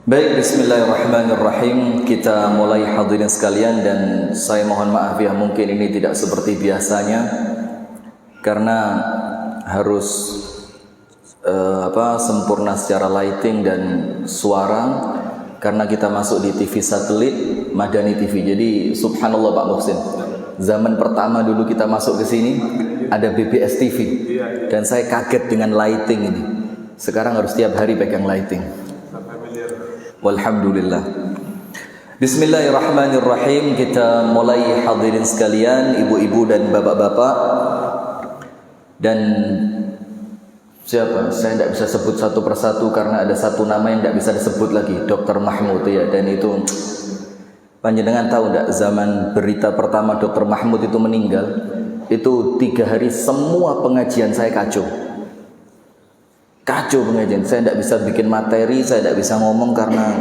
Baik, bismillahirrahmanirrahim. Kita mulai hadirin sekalian, dan saya mohon maaf ya, mungkin ini tidak seperti biasanya karena harus sempurna secara lighting dan suara karena kita masuk di TV satelit Madani TV. Jadi subhanallah Pak Muhsin, zaman pertama dulu kita masuk ke sini ada BBS TV dan saya kaget dengan lighting ini. Sekarang harus tiap hari pegang lighting. Walhamdulillah. Bismillahirrahmanirrahim. Kita mulai hadirin sekalian, ibu-ibu dan bapak-bapak. Dan siapa? Saya tidak bisa sebut satu persatu karena ada satu nama yang tidak bisa disebut lagi, Dr. Mahmud ya. Dan itu panjenengan tahu tidak, zaman berita pertama Dr. Mahmud itu meninggal, itu 3 hari semua pengajian saya kacau pengajian. Saya tidak bisa bikin materi, saya tidak bisa ngomong karena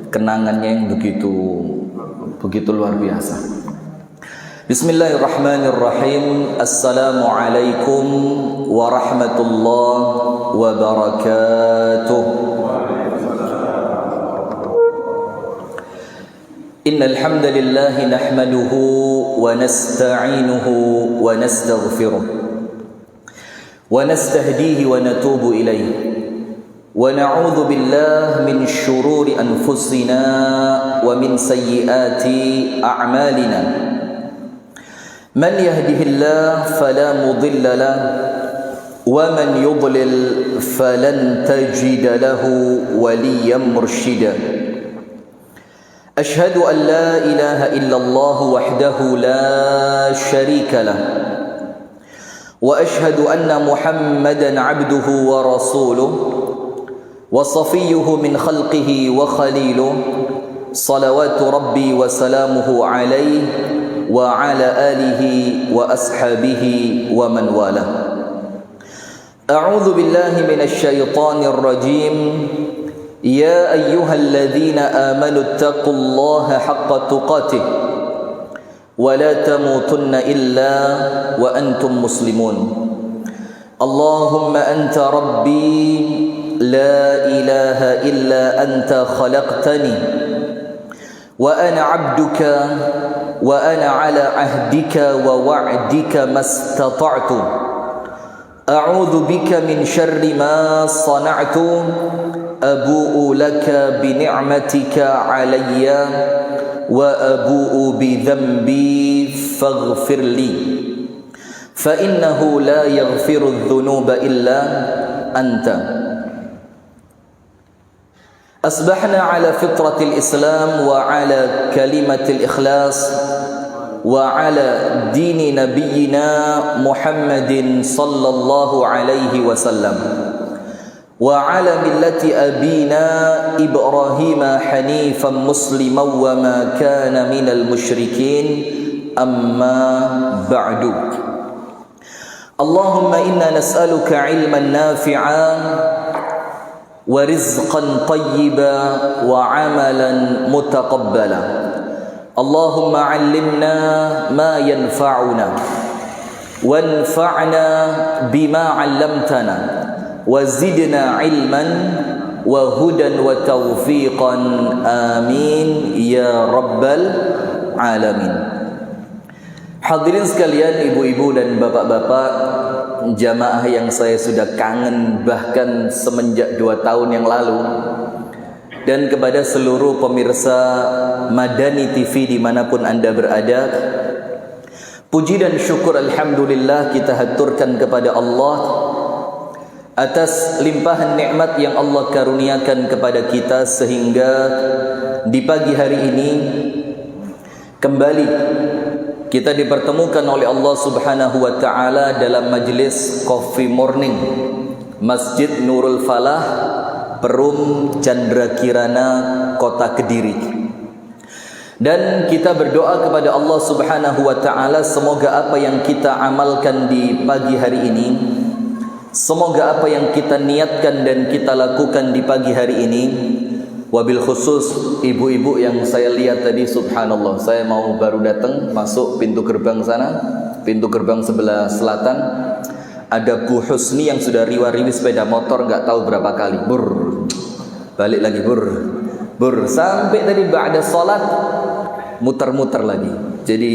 kenangannya yang begitu luar biasa. Bismillahirrahmanirrahim. Assalamualaikum warahmatullahi wabarakatuh. Innal hamdalillah nahmaduhu wa nasta'inuhu wa nastaghfiruh ونستهديه ونتوب إليه ونعوذ بالله من شرور أنفسنا ومن سيئات أعمالنا من يهده الله فلا مضل له ومن يضلل فلن تجد له وليا مرشدا أشهد أن لا إله إلا الله وحده لا شريك له وأشهد أن محمدًا عبده ورسوله وصفيه من خلقه وخليله صلوات ربي وسلامه عليه وعلى آله وأصحابه ومن والاه. أعوذ بالله من الشيطان الرجيم. يا أيها الذين آمنوا اتقوا الله حق تقاته ولا تموتن إلا وأنتم مسلمون. اللهم أنت ربي لا إله إلا أنت خلقتني وأنا عبدك وأنا على عهدك ووعدك ما استطعت أعوذ بك من شر ما صنعت أبوء لك بنعمتك علي وأبوء بذنبي فاغفر لي فإنه لا يغفر الذنوب إلا أنت. أصبحنا على فطرة الإسلام وعلى كلمة الإخلاص وعلى دين نبينا محمد صلى الله عليه وسلم وعلى ملة أبينا إبراهيم حنيفا مسلما وما كان من المشركين. أما بعد. اللهم إنا نسألك علما نافعا ورزقا طيبا وعملا متقبلا. اللهم علمنا ما ينفعنا وانفعنا بما علمتنا وزدنا علما وهدى وتوفيقا آمين يا رب العالمين. Hadirin sekalian, ibu-ibu dan bapak-bapak, jamaah yang saya sudah kangen bahkan semenjak 2 tahun yang lalu, dan kepada seluruh pemirsa Madani TV dimanapun Anda berada, puji dan syukur alhamdulillah kita haturkan kepada Allah atas limpahan nikmat yang Allah karuniakan kepada kita sehingga di pagi hari ini kembali kita dipertemukan oleh Allah Subhanahu wa taala dalam majlis Coffee Morning Masjid Nurul Falah, Perum Chandra Kirana, Kota Kediri. Dan kita berdoa kepada Allah Subhanahu wa taala semoga apa yang kita amalkan di pagi hari ini, semoga apa yang kita niatkan dan kita lakukan di pagi hari ini, wabil khusus ibu-ibu yang saya lihat tadi, subhanallah, saya mau baru datang masuk pintu gerbang sana, pintu gerbang sebelah selatan, ada Bu Husni yang sudah riwa-riwi sepeda motor nggak tahu berapa kali, balik lagi sampai tadi ba'da salat muter-muter lagi. Jadi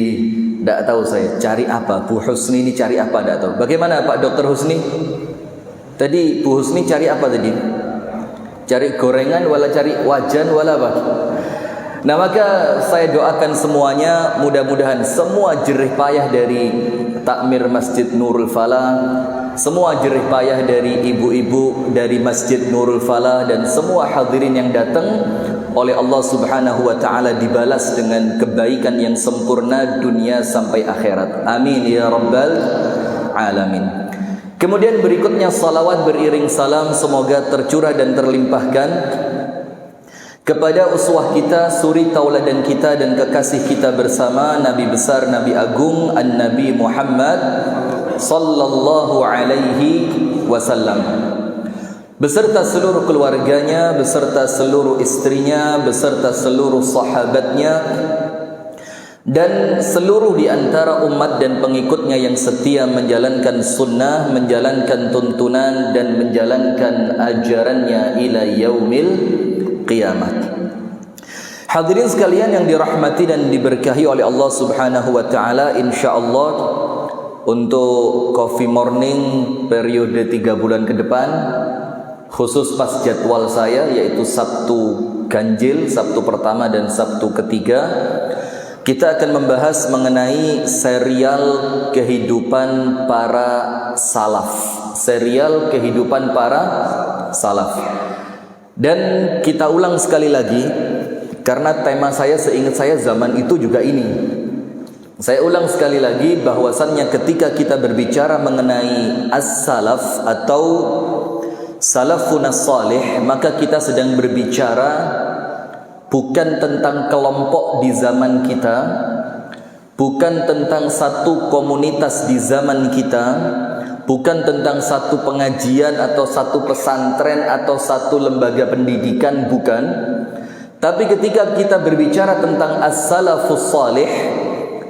tidak tahu saya cari apa. Bu Husni ini cari apa tidak tahu. Bagaimana Pak Dokter Husni? Tadi Bu Husni cari apa tadi? Cari gorengan wala cari wajan wala apa? Nah, maka saya doakan semuanya, mudah-mudahan semua jerih payah dari takmir Masjid Nurul Falah, semua jerih payah dari ibu-ibu dari Masjid Nurul Falah, dan semua hadirin yang datang oleh Allah Subhanahu wa taala dibalas dengan kebaikan yang sempurna dunia sampai akhirat. Amin ya rabbal alamin. Kemudian berikutnya salawat beriring salam semoga tercurah dan terlimpahkan kepada uswah kita, suri tauladan kita dan kekasih kita bersama, Nabi besar, Nabi agung, An-Nabi Muhammad sallallahu alaihi wasallam, beserta seluruh keluarganya, beserta seluruh istrinya, beserta seluruh sahabatnya, dan seluruh di antara umat dan pengikutnya yang setia menjalankan sunnah, menjalankan tuntunan dan menjalankan ajarannya ila yaumil qiyamah. Hadirin sekalian yang dirahmati dan diberkahi oleh Allah Subhanahu wa taala, insyaallah untuk Coffee Morning periode 3 bulan ke depan, khusus pas jadwal saya yaitu Sabtu ganjil, Sabtu pertama dan Sabtu ketiga, kita akan membahas mengenai serial kehidupan para salaf. Serial kehidupan para salaf. Dan kita ulang sekali lagi, karena tema saya seingat saya zaman itu juga ini. Saya ulang sekali lagi bahwasannya ketika kita berbicara mengenai as-salaf atau salafun as-salih, maka kita sedang berbicara bukan tentang kelompok di zaman kita, bukan tentang satu komunitas di zaman kita, bukan tentang satu pengajian atau satu pesantren atau satu lembaga pendidikan, bukan. Tapi ketika kita berbicara tentang as-salafus salih,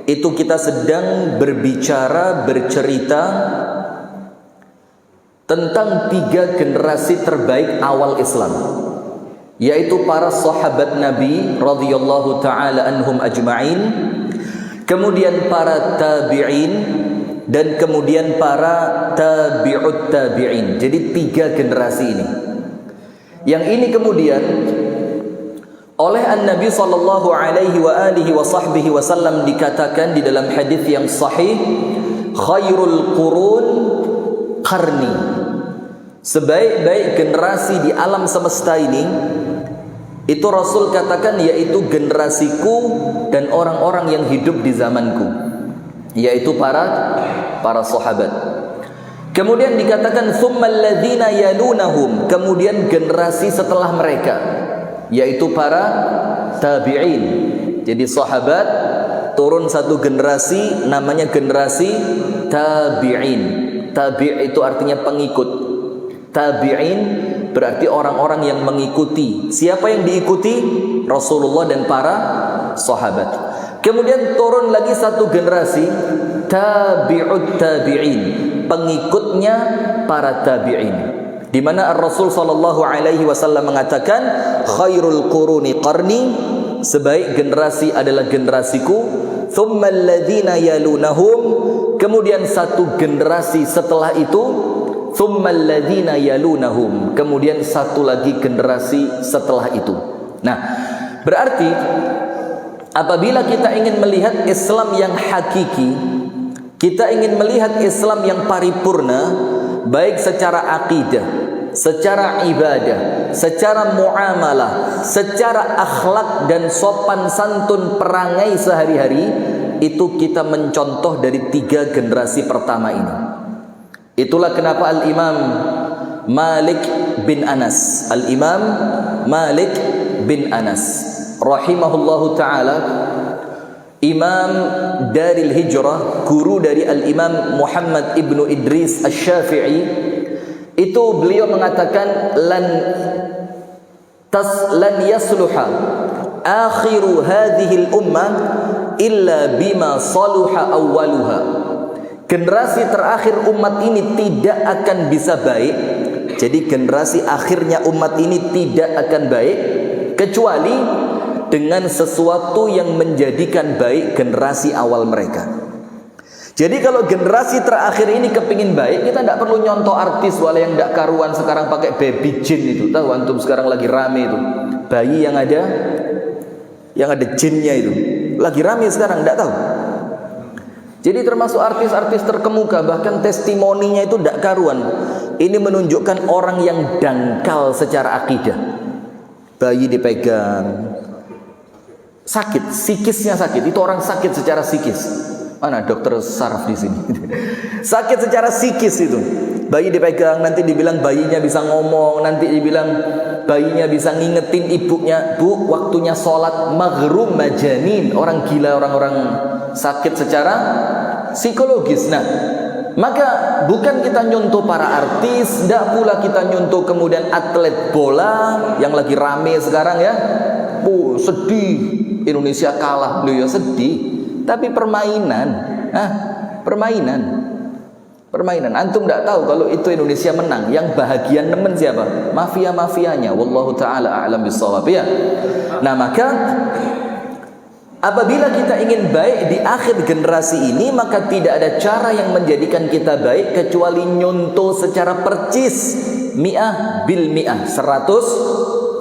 itu kita sedang berbicara, bercerita tentang 3 generasi terbaik awal Islam, yaitu para sahabat Nabi radhiyallahu taala anhum ajma'in, kemudian para tabi'in, dan kemudian para tabi'ut tabi'in. Jadi 3 generasi ini. Yang ini kemudian oleh An-Nabi sallallahu alaihi wa alihi wa sahbihi wasallam dikatakan di dalam hadis yang sahih, khairul qurun qarni. Sebaik-baik generasi di alam semesta ini, itu Rasul katakan yaitu generasiku dan orang-orang yang hidup di zamanku, yaitu para sahabat. Kemudian dikatakan tsummal ladzina yalunahum, kemudian generasi setelah mereka, yaitu para tabi'in. Jadi sahabat turun satu generasi namanya generasi tabi'in. Tabi' itu artinya pengikut. Tabi'in berarti orang-orang yang mengikuti. Siapa yang diikuti? Rasulullah dan para sahabat. Kemudian turun lagi satu generasi, tabi'ut tabi'in, pengikutnya para tabi'in, di mana Rasul sallallahu alaihi wasallam mengatakan khairul quruni qarni, sebaik generasi adalah generasiku, tsummal ladzina yalunahum, kemudian satu generasi setelah itu, tsummal ladzina yalunahum, kemudian satu lagi generasi setelah itu. Nah, berarti apabila kita ingin melihat Islam yang hakiki, kita ingin melihat Islam yang paripurna, baik secara akidah, secara ibadah, secara muamalah, secara akhlak dan sopan santun perangai sehari-hari, itu kita mencontoh dari 3 generasi pertama ini. Itulah kenapa Al-Imam Malik bin Anas, Al-Imam Malik bin Anas rahimahullahu ta'ala, Imam Daril Hijrah, guru dari Al-Imam Muhammad ibnu Idris Asy-Syafi'i, itu beliau mengatakan lan yasluha akhiru hadhihi al-ummah illa bima saluha awwaluha. Generasi terakhir umat ini tidak akan bisa baik. Jadi generasi akhirnya umat ini tidak akan baik kecuali dengan sesuatu yang menjadikan baik generasi awal mereka. Jadi kalau generasi terakhir ini kepingin baik, kita tidak perlu nyontoh artis wala yang tidak karuan sekarang pakai baby jin itu. Tahu antum sekarang lagi rame itu, bayi yang ada jinnya itu lagi rame sekarang, tidak tahu. Jadi termasuk artis-artis terkemuka, bahkan testimoninya itu tidak karuan. Ini menunjukkan orang yang dangkal secara akidah. Bayi dipegang, sakit, psikisnya sakit. Itu orang sakit secara psikis. Mana dokter saraf di sini? Sakit secara psikis itu. Bayi dipegang, nanti dibilang bayinya bisa ngomong, nanti dibilang bayinya bisa ngingetin ibunya, bu, waktunya sholat, maghrum majanin, orang gila, orang-orang sakit secara psikologis. Nah, maka bukan kita nyontoh para artis, tidak pula kita nyontoh kemudian atlet bola yang lagi rame sekarang ya. Oh, sedih Indonesia kalah, loh ya sedih. Tapi permainan, permainan. Antum tidak tahu kalau itu Indonesia menang, yang bahagia nemen siapa? Mafia-mafianya. Wallahu taala a'lam bissawab ya. Nah, maka apabila kita ingin baik di akhir generasi ini, maka tidak ada cara yang menjadikan kita baik kecuali nyontoh secara percis, mi'ah bil mi'ah, 100%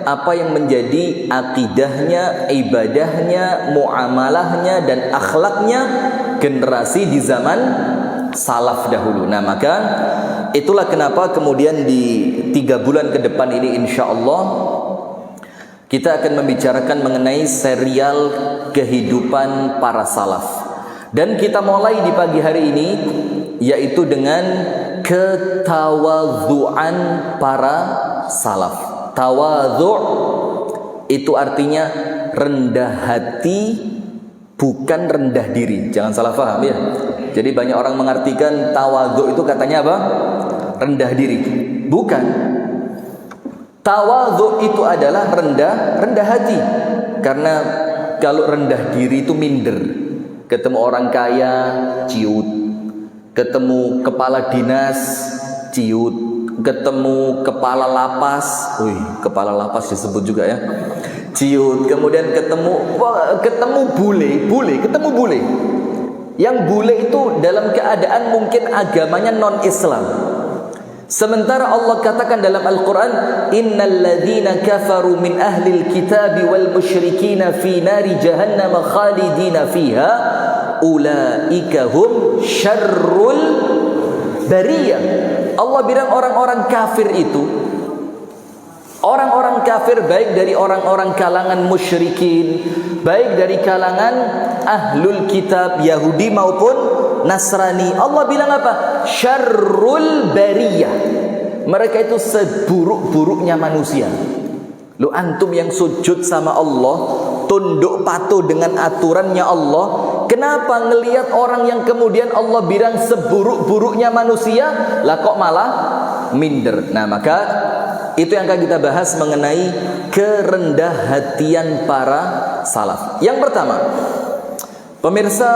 apa yang menjadi akidahnya, ibadahnya, muamalahnya dan akhlaknya generasi di zaman salaf dahulu. Nah, maka itulah kenapa kemudian di 3 bulan ke depan ini insyaallah kita akan membicarakan mengenai serial kehidupan para salaf. Dan kita mulai di pagi hari ini yaitu dengan ketawadhu'an para salaf. Tawadhu' itu artinya rendah hati, bukan rendah diri. Jangan salah paham ya. Jadi banyak orang mengartikan tawadhu' itu katanya apa? Rendah diri. Bukan. Tawadhu' itu adalah rendah hati. Karena kalau rendah diri itu minder. Ketemu orang kaya, ciut. Ketemu kepala dinas, ciut. Ketemu kepala lapas, kepala lapas disebut juga ya, ciut. Kemudian ketemu bule. Yang bule itu dalam keadaan mungkin agamanya non-Islam. Sementara Allah katakan dalam Al-Quran, innal ladzina kafaru min ahlil kitabi wal musyrikina fi nari jahannam khalidina fiha ulaika hum syarrul bariyah. Allah bilang orang-orang kafir itu, orang-orang kafir baik dari orang-orang kalangan musyrikin, baik dari kalangan ahlul kitab Yahudi maupun Nasrani. Allah bilang apa? Syarrul bariyah. Mereka itu seburuk-buruknya manusia. Lu antum yang sujud sama Allah, tunduk patuh dengan aturannya Allah, kenapa ngelihat orang yang kemudian Allah bilang seburuk-buruknya manusia, lah kok malah minder? Nah, maka itu yang akan kita bahas mengenai kerendahan para salaf. Yang pertama, pemirsa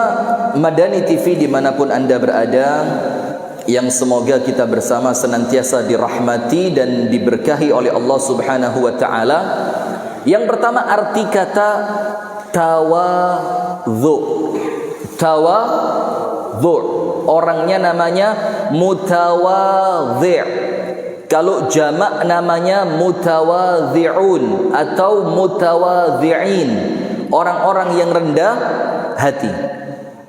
Madani TV dimanapun anda berada, yang semoga kita bersama senantiasa dirahmati dan diberkahi oleh Allah Subhanahu wa taala. Yang pertama, arti kata tawadhu. Tawadhu, orangnya namanya mutawadhi'. Kalau jamak namanya mutawadhi'un atau mutawadhi'in, orang-orang yang rendah hati.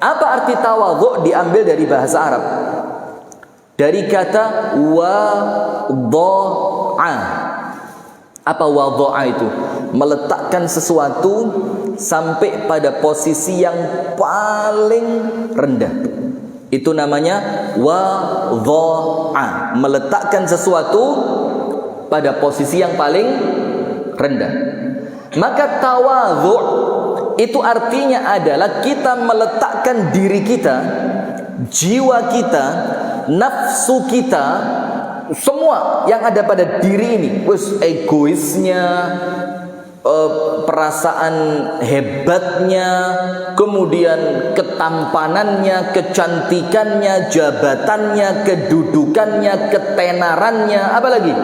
Apa arti tawadhu? Diambil dari bahasa Arab, dari kata wadha'a. Apa wadha'a itu? Meletakkan sesuatu sampai pada posisi yang paling rendah. Itu namanya wadha'a, meletakkan sesuatu pada posisi yang paling rendah. Maka tawadhu' itu artinya adalah kita meletakkan diri kita, jiwa kita, nafsu kita, semua yang ada pada diri ini, egoisnya, perasaan hebatnya, kemudian ketampanannya, kecantikannya, jabatannya, kedudukannya, ketenarannya, apalagi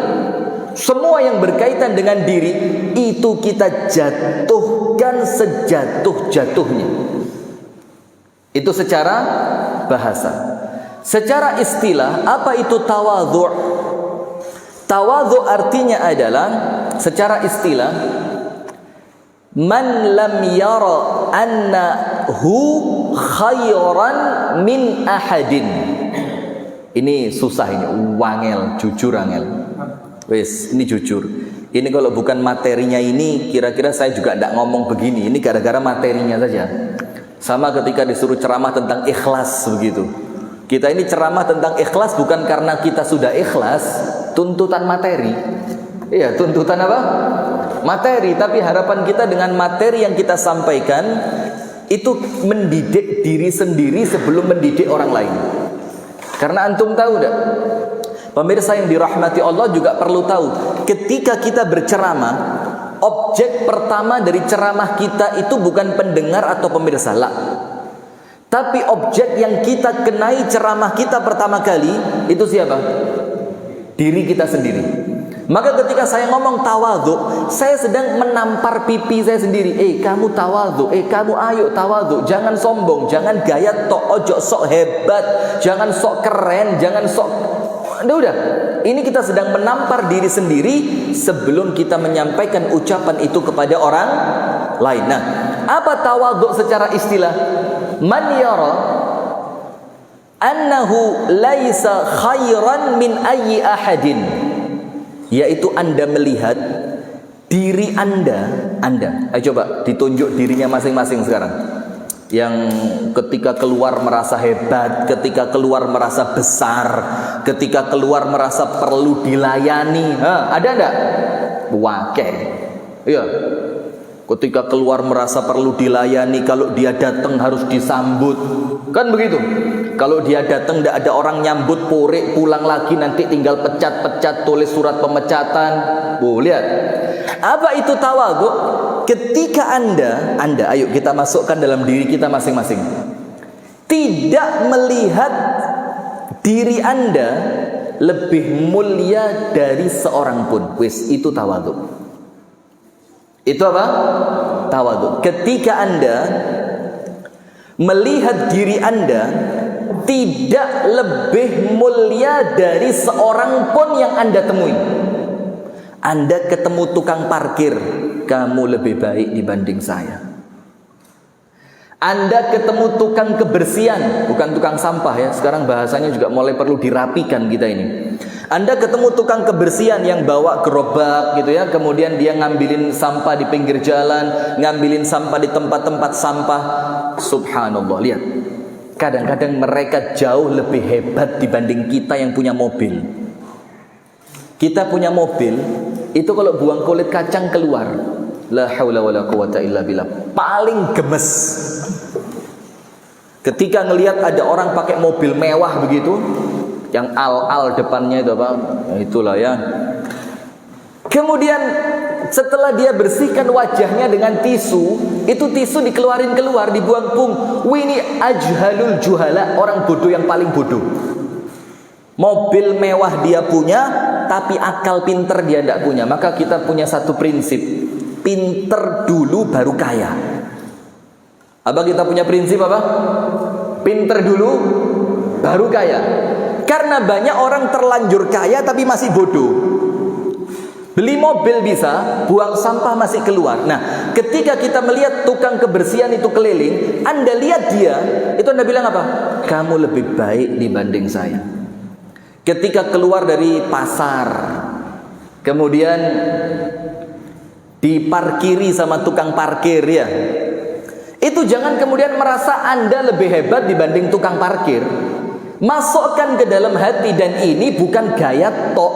semua yang berkaitan dengan diri itu kita jatuhkan sejatuh-jatuhnya. Itu secara bahasa. Secara istilah, apa itu tawadhu'? Tawadhu' artinya adalah secara istilah, man lam yara annahu khairan min ahadin. Ini susah, ini wangel, jujur angel. Wes, ini jujur. Ini kalau bukan materinya ini, kira-kira saya juga tidak ngomong begini. Ini gara-gara materinya saja. Sama ketika disuruh ceramah tentang ikhlas begitu. Kita ini ceramah tentang ikhlas bukan karena kita sudah ikhlas, tuntutan materi. Iya, tuntutan apa? Materi. Tapi harapan kita dengan materi yang kita sampaikan itu mendidik diri sendiri sebelum mendidik orang lain. Karena antum tahu enggak? Pemirsa yang dirahmati Allah juga perlu tahu, ketika kita berceramah, objek pertama dari ceramah kita itu bukan pendengar atau pemirsa, lah. Tapi objek yang kita kenai ceramah kita pertama kali itu siapa? Diri kita sendiri. Maka ketika saya ngomong tawadhu, saya sedang menampar pipi saya sendiri. Kamu tawadhu, kamu ayo tawadhu, jangan sombong, jangan gaya tok, ojo sok hebat, jangan sok keren, jangan sok. Udah, ini kita sedang menampar diri sendiri sebelum kita menyampaikan ucapan itu kepada orang lain. Nah, apa tawadhu secara istilah? Man yara annahu laisa khairan min ayyi ahadin, yaitu Anda melihat diri Anda, ayo coba ditunjuk dirinya masing-masing sekarang. Yang ketika keluar merasa hebat, ketika keluar merasa besar, ketika keluar merasa perlu dilayani. Ada enggak? Wakil. Iya. Ketika keluar merasa perlu dilayani, kalau dia datang harus disambut. Kan begitu? Kalau dia datang tidak ada orang nyambut, purik pulang lagi, nanti tinggal pecat-pecat, tulis surat pemecatan. Lihat. Apa itu tawadhu? Ketika Anda, ayo kita masukkan dalam diri kita masing-masing. Tidak melihat diri Anda lebih mulia dari seorang pun. Wis, itu tawadhu. Itu apa? Tawadhu. Ketika Anda melihat diri Anda tidak lebih mulia dari seorang pun yang Anda temui. Anda ketemu tukang parkir, kamu lebih baik dibanding saya. Anda ketemu tukang kebersihan, bukan tukang sampah ya. Sekarang bahasanya juga mulai perlu dirapikan kita ini. Anda ketemu tukang kebersihan yang bawa gerobak gitu ya, kemudian dia ngambilin sampah di pinggir jalan, ngambilin sampah di tempat-tempat sampah. Subhanallah, lihat. Kadang-kadang mereka jauh lebih hebat dibanding kita yang punya mobil. Kita punya mobil, itu kalau buang kulit kacang keluar, la haula wala quwata illa billah, paling gemes. Ketika ngelihat ada orang pakai mobil mewah begitu, yang al depannya itu apa? Itulah ya. Kemudian setelah dia bersihkan wajahnya dengan tisu, itu tisu dikeluarin keluar, dibuang pung. Ini ajhalul juhala, orang bodoh yang paling bodoh. Mobil mewah dia punya, tapi akal pinter dia tidak punya. Maka kita punya satu prinsip, pinter dulu baru kaya. Apa kita punya prinsip apa? Pinter dulu baru kaya. Karena banyak orang terlanjur kaya tapi masih bodoh. Beli mobil bisa, buang sampah masih keluar. Nah, ketika kita melihat tukang kebersihan itu keliling, Anda lihat dia, itu Anda bilang apa? Kamu lebih baik dibanding saya. Ketika keluar dari pasar, kemudian diparkiri sama tukang parkir ya, itu jangan kemudian merasa Anda lebih hebat dibanding tukang parkir. Masukkan ke dalam hati, dan ini bukan gaya tok,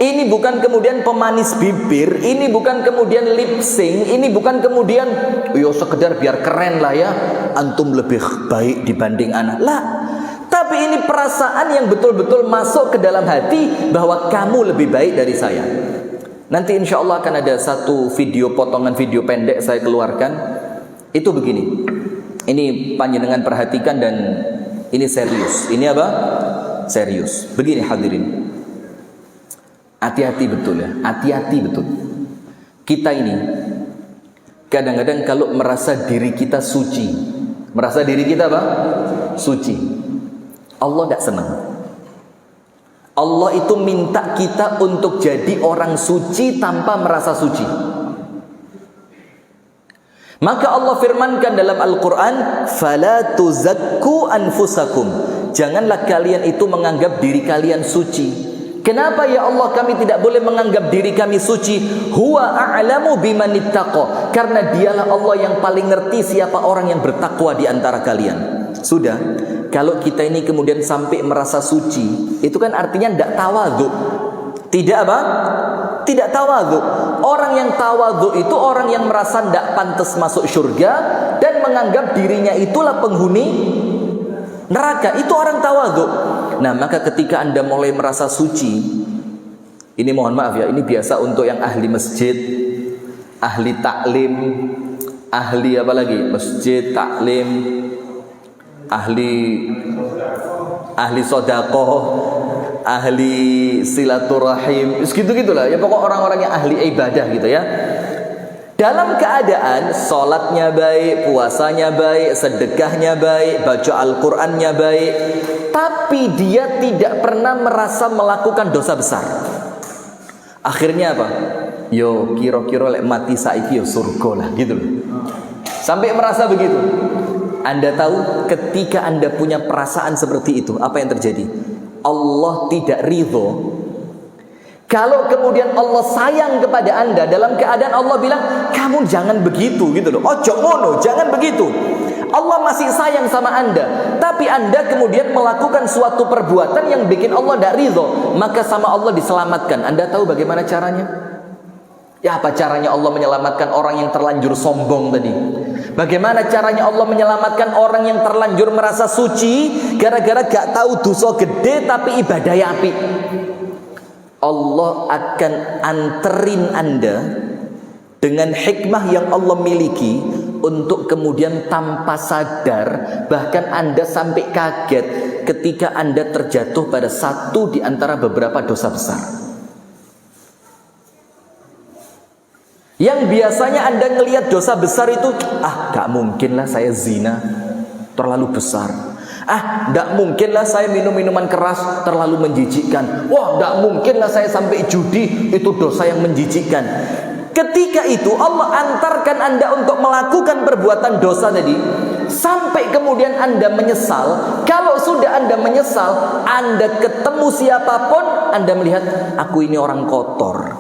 ini bukan kemudian pemanis bibir, ini bukan kemudian lip sync, ini bukan kemudian yo sekedar biar keren lah ya, antum lebih baik dibanding anak lah. Tapi ini perasaan yang betul-betul masuk ke dalam hati bahwa kamu lebih baik dari saya. Nanti insya Allah akan ada satu video, potongan video pendek saya keluarkan. Itu begini. Ini panjenengan perhatikan dan ini serius. Ini apa? Serius. Begini hadirin. Hati-hati betul ya, hati-hati betul. Kita ini kadang-kadang kalau merasa diri kita suci, merasa diri kita apa? Suci, Allah tidak senang. Allah itu minta kita untuk jadi orang suci tanpa merasa suci. Maka Allah firmankan dalam Al-Quran, فَلَا تُزَكُّوا أَنفُسَكُمْ, janganlah kalian itu menganggap diri kalian suci. Kenapa ya Allah kami tidak boleh menganggap diri kami suci? Huwa a'lamu bimanittaqa, karena dialah Allah yang paling ngerti siapa orang yang bertakwa di antara kalian. Sudah, kalau kita ini kemudian sampai merasa suci, itu kan artinya tidak tawadhu. Tidak apa? Tidak tawadhu. Orang yang tawadhu itu orang yang merasa tidak pantas masuk surga dan menganggap dirinya itulah penghuni neraka. Itu orang tawadhu. Nah, maka ketika Anda mulai merasa suci, ini mohon maaf ya, ini biasa untuk yang ahli masjid, ahli taklim, ahli apa lagi? Masjid, taklim, ahli sedekah, ahli silaturahim, gitu-gitulah. Ya pokok orang-orang yang ahli ibadah gitu ya. Dalam keadaan sholatnya baik, puasanya baik, sedekahnya baik, baca Al-Qur'annya baik, tapi dia tidak pernah merasa melakukan dosa besar. Akhirnya apa? Yo kira-kira lek mati saiki yo surga lah gitu loh. Sampai merasa begitu. Anda tahu ketika Anda punya perasaan seperti itu, apa yang terjadi? Allah tidak ridho. Kalau kemudian Allah sayang kepada Anda, dalam keadaan Allah bilang, kamu jangan begitu gitu loh. Ojo ngono, jangan begitu. Allah masih sayang sama Anda, tapi Anda kemudian melakukan suatu perbuatan yang bikin Allah tidak ridho, maka sama Allah diselamatkan. Anda tahu bagaimana caranya? Ya, apa caranya Allah menyelamatkan orang yang terlanjur sombong tadi? Bagaimana caranya Allah menyelamatkan orang yang terlanjur merasa suci gara-gara gak tahu dosa gede tapi ibadah api? Allah akan anterin Anda dengan hikmah yang Allah miliki untuk kemudian tanpa sadar, bahkan Anda sampai kaget ketika Anda terjatuh pada satu di antara beberapa dosa besar. Yang biasanya Anda ngelihat dosa besar itu, gak mungkin lah saya zina, terlalu besar. Tidak mungkin lah saya minum minuman keras, terlalu menjijikkan. Wah, tidak mungkin lah saya sampai judi, itu dosa yang menjijikkan. Ketika itu Allah antarkan Anda untuk melakukan perbuatan dosa tadi, sampai kemudian Anda menyesal. Kalau sudah Anda menyesal, Anda ketemu siapapun, Anda melihat, aku ini orang kotor,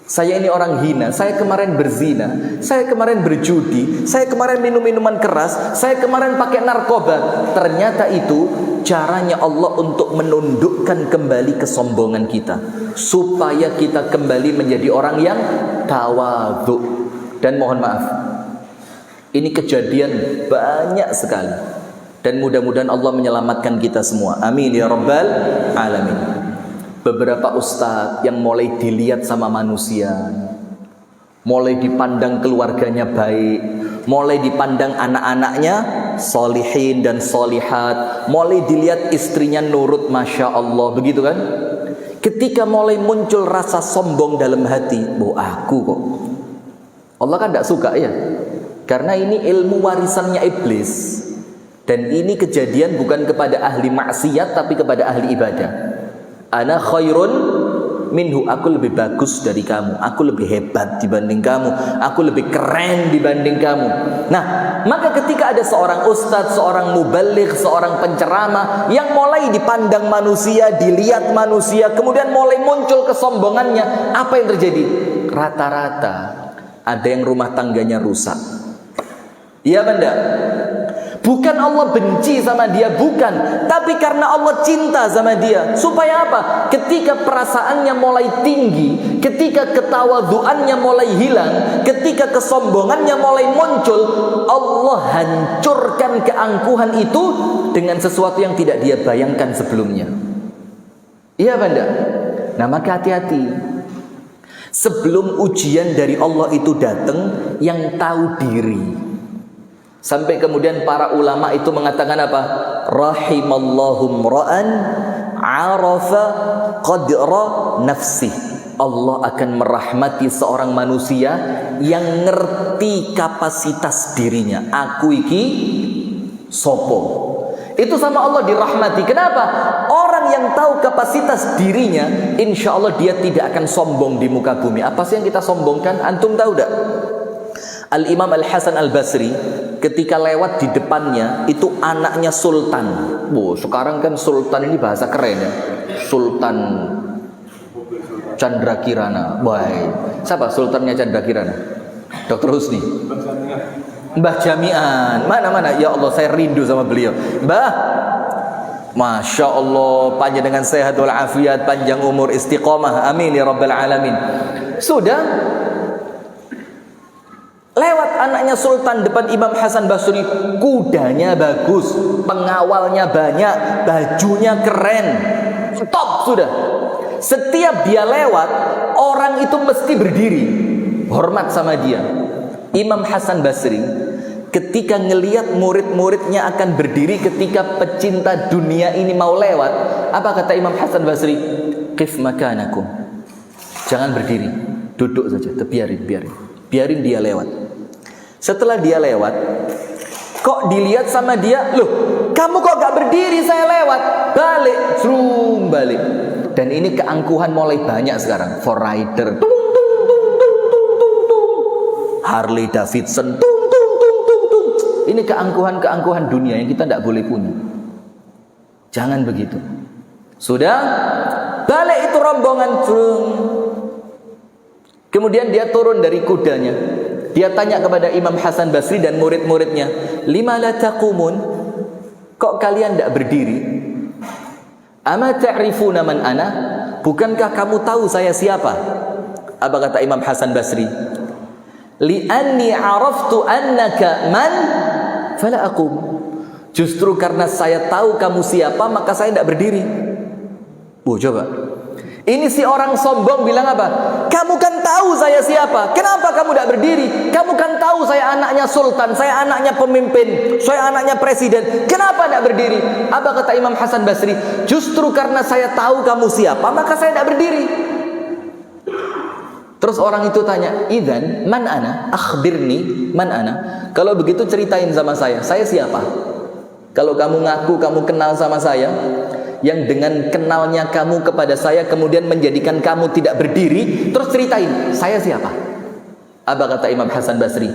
saya ini orang hina, saya kemarin berzina, saya kemarin berjudi, saya kemarin minum minuman keras, saya kemarin pakai narkoba. Ternyata itu caranya Allah untuk menundukkan kembali kesombongan kita, supaya kita kembali menjadi orang yang tawadhu. Dan mohon maaf, ini kejadian banyak sekali, dan mudah-mudahan Allah menyelamatkan kita semua. Amin ya rabbal alamin. Beberapa ustadz yang mulai dilihat sama manusia, mulai dipandang keluarganya baik, mulai dipandang anak-anaknya solihin dan solihat, mulai dilihat istrinya nurut, masya Allah, begitu kan? Ketika mulai muncul rasa sombong dalam hati, aku kok, Allah kan tidak suka ya, karena ini ilmu warisannya iblis. Dan ini kejadian bukan kepada ahli maksiat, tapi kepada ahli ibadah. Ana khairun minhu, aku lebih bagus dari kamu, aku lebih hebat dibanding kamu, aku lebih keren dibanding kamu. Nah, maka ketika ada seorang ustadz, seorang mubaligh, seorang penceramah yang mulai dipandang manusia, dilihat manusia, kemudian mulai muncul kesombongannya, apa yang terjadi? Rata-rata ada yang rumah tangganya rusak. Iya benda? Bukan Allah benci sama dia, bukan, tapi karena Allah cinta sama dia. Supaya apa? Ketika perasaannya mulai tinggi, ketika ketawaduannya mulai hilang, ketika kesombongannya mulai muncul, Allah hancurkan keangkuhan itu dengan sesuatu yang tidak dia bayangkan sebelumnya. Iya benda? Nah, maka hati-hati. Sebelum ujian dari Allah itu datang, yang tahu diri. Sampai kemudian para ulama itu mengatakan apa? Rahimallahu mra'an arafa qadra nafsih. Allah akan merahmati seorang manusia yang ngerti kapasitas dirinya. Aku iki sopo. Itu sama Allah dirahmati. Kenapa? Orang yang tahu kapasitas dirinya, insya Allah dia tidak akan sombong di muka bumi. Apa sih yang kita sombongkan? Antum tahu tak? Al-Imam Al-Hasan Al-Basri ketika lewat di depannya itu anaknya sultan. Sekarang kan sultan ini bahasa keren ya. Sultan Chandra Kirana. Baik. Siapa sultannya Chandra Kirana? Dr. Husni. Mbah Jami'an. Mana? Ya Allah, saya rindu sama beliau. Mbah, Masya Allah, panjang sehat wal afiat, panjang umur, istiqomah, amin ya rabbal alamin. Sudah lewat anaknya sultan depan Imam Hasan Basri, kudanya bagus, pengawalnya banyak, bajunya keren, top sudah. Setiap dia lewat, orang itu mesti berdiri, hormat sama dia. Imam Hasan Basri ketika ngelihat murid-muridnya akan berdiri ketika pecinta dunia ini mau lewat, apa kata Imam Hasan Basri? Qif makanakum. Jangan berdiri, duduk saja, biarin dia lewat. Setelah dia lewat, kok dilihat sama dia, loh, kamu kok gak berdiri, saya lewat. Balik. Dan ini keangkuhan mulai banyak sekarang. For rider, Harley Davidson, ini keangkuhan dunia yang kita tidak boleh punya. Jangan begitu. Sudah balik itu rombongan. Kemudian dia turun dari kudanya. Dia tanya kepada Imam Hasan Basri dan murid-muridnya, lima la taqumun? Kok kalian tidak berdiri? Ama ta'rifuna man ana? Bukankah kamu tahu saya siapa? Apa kata Imam Hasan Basri? Li'anni araftu annaka man fala aqum. Justru karena saya tahu kamu siapa, maka saya tidak berdiri. Coba. Ini si orang sombong bilang apa? Kamu kan tahu saya siapa, kenapa kamu tidak berdiri? Kamu kan tahu saya anaknya sultan, saya anaknya pemimpin, saya anaknya presiden, kenapa tidak berdiri? Apa kata Imam Hasan Basri? Justru karena saya tahu kamu siapa, maka saya tidak berdiri. Terus orang itu tanya, idzan man ana? Akhbirni man ana. Kalau begitu ceritain sama saya siapa? Kalau kamu ngaku kamu kenal sama saya, yang dengan kenalnya kamu kepada saya kemudian menjadikan kamu tidak berdiri, terus ceritain saya siapa? Apa kata Imam Hasan Basri?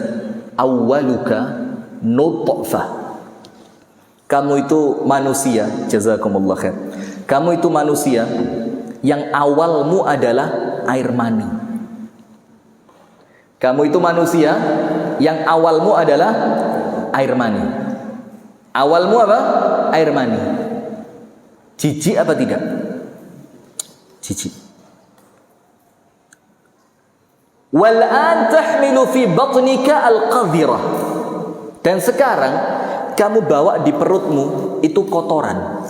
Awwaluka nutfah. Kamu itu manusia, jazakumullah khair. Kamu itu manusia yang awalmu adalah air mani. Kamu itu manusia yang awalmu adalah air mani. Awalmu apa? Air mani. Jijik apa tidak? Jijik. Wal'an tahmilu fi batnika al-qadhirah. Dan sekarang kamu bawa di perutmu itu kotoran.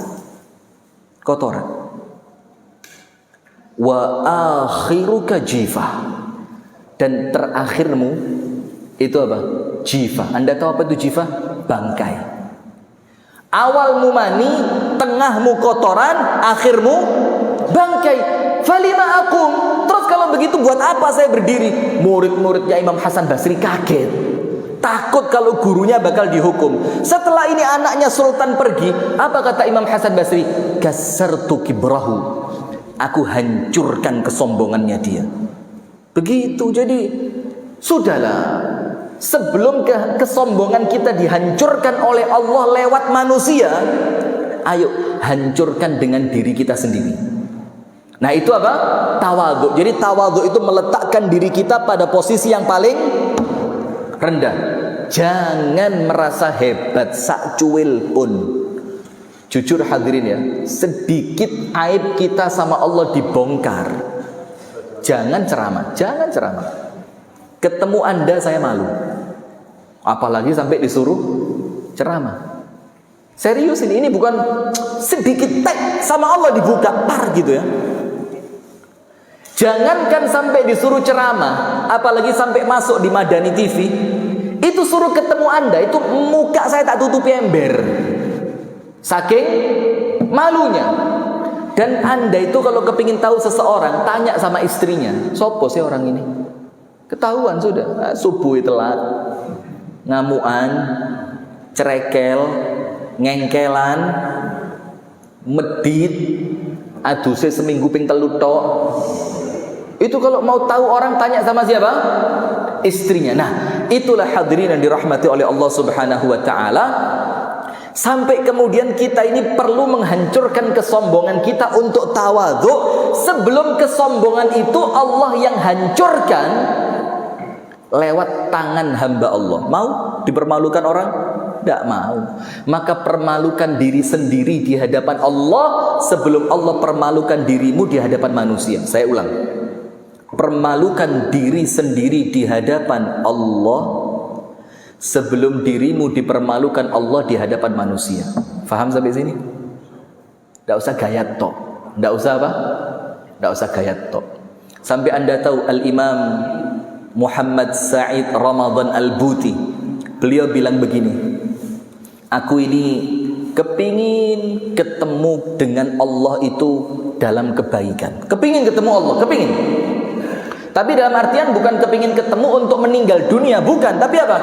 Wa akhiruka jifah. Dan terakhirmu itu apa? Jifah. Anda tahu apa itu jifah? Bangkai. Awalmu mani, tengahmu kotoran, akhirmu bangkai. Falima akum. Terus kalau begitu buat apa saya berdiri? Murid-muridnya Imam Hasan Basri kaget. Takut kalau gurunya bakal dihukum. Setelah ini anaknya sultan pergi, apa kata Imam Hasan Basri? Kasartu kibrahu. Aku hancurkan kesombongannya dia. Begitu. Jadi sudahlah, sebelum kesombongan kita dihancurkan oleh Allah lewat manusia, ayo hancurkan dengan diri kita sendiri. Nah itu apa? Tawadhu. Jadi tawadhu itu meletakkan diri kita pada posisi yang paling rendah. Jangan merasa hebat sakcuil pun. Jujur hadirin ya, sedikit aib kita sama Allah dibongkar, jangan ceramah. Ketemu Anda saya malu. Apalagi sampai disuruh ceramah. Serius ini bukan sedikit tag sama Allah dibuka par gitu ya. Jangankan sampai disuruh ceramah, apalagi sampai masuk di Madani TV. Itu suruh ketemu Anda, itu muka saya tak tutupi ember. Saking malunya. Dan Anda itu kalau kepingin tahu seseorang, tanya sama istrinya, sopo sih orang ini? Ketahuan sudah. Subuh telat, ngamuan, cerekel, ngengkelan, medit, aduse seminggu ping telu tok. Itu kalau mau tahu orang tanya sama siapa? Istrinya. Nah, itulah hadirin yang dirahmati oleh Allah Subhanahu wa taala. Sampai kemudian kita ini perlu menghancurkan kesombongan kita untuk tawadhu. Sebelum kesombongan itu Allah yang hancurkan lewat tangan hamba Allah. Mau dipermalukan orang? Tidak mau. Maka permalukan diri sendiri di hadapan Allah sebelum Allah permalukan dirimu di hadapan manusia. Saya ulang. Permalukan diri sendiri di hadapan Allah sebelum dirimu dipermalukan Allah di hadapan manusia. Faham sampai sini? Tidak usah gayat tok. Tidak usah apa? Tidak usah gayat tok. Sampai Anda tahu Al-Imam Muhammad Sa'id Ramadan Al-Buti, beliau bilang begini, aku ini kepingin ketemu dengan Allah itu dalam kebaikan. Kepingin ketemu Allah, kepingin. Tapi dalam artian bukan kepingin ketemu untuk meninggal dunia, bukan. Tapi apa?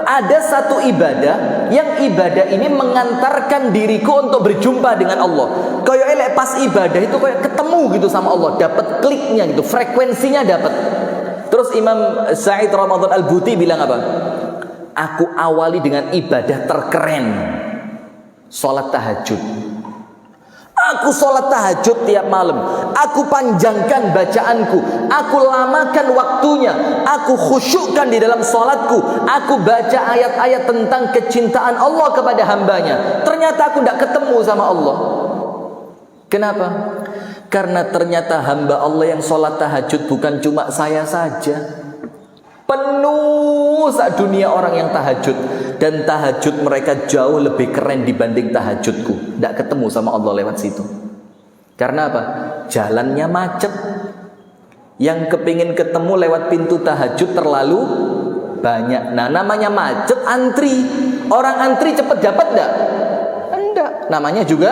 Ada satu ibadah yang ibadah ini mengantarkan diriku untuk berjumpa dengan Allah. Kayak elek pas ibadah itu kayak ketemu gitu sama Allah, dapat kliknya gitu, frekuensinya dapat. Terus Imam Sa'id Ramadan Al-Buti bilang apa? Aku awali dengan ibadah terkeren, sholat tahajud. Aku sholat tahajud tiap malam. Aku panjangkan bacaanku. Aku lamakan waktunya. Aku khusyukkan di dalam sholatku. Aku baca ayat-ayat tentang kecintaan Allah kepada hambanya. Ternyata aku tidak ketemu sama Allah. Kenapa? Karena ternyata hamba Allah yang sholat tahajud bukan cuma saya saja. Penuh saat dunia orang yang tahajud. Dan tahajud mereka jauh lebih keren dibanding tahajudku. Tidak ketemu sama Allah lewat situ. Karena apa? Jalannya macet. Yang kepingin ketemu lewat pintu tahajud terlalu banyak. Nah, namanya macet, antri. Orang antri cepat dapat enggak? Enggak. Namanya juga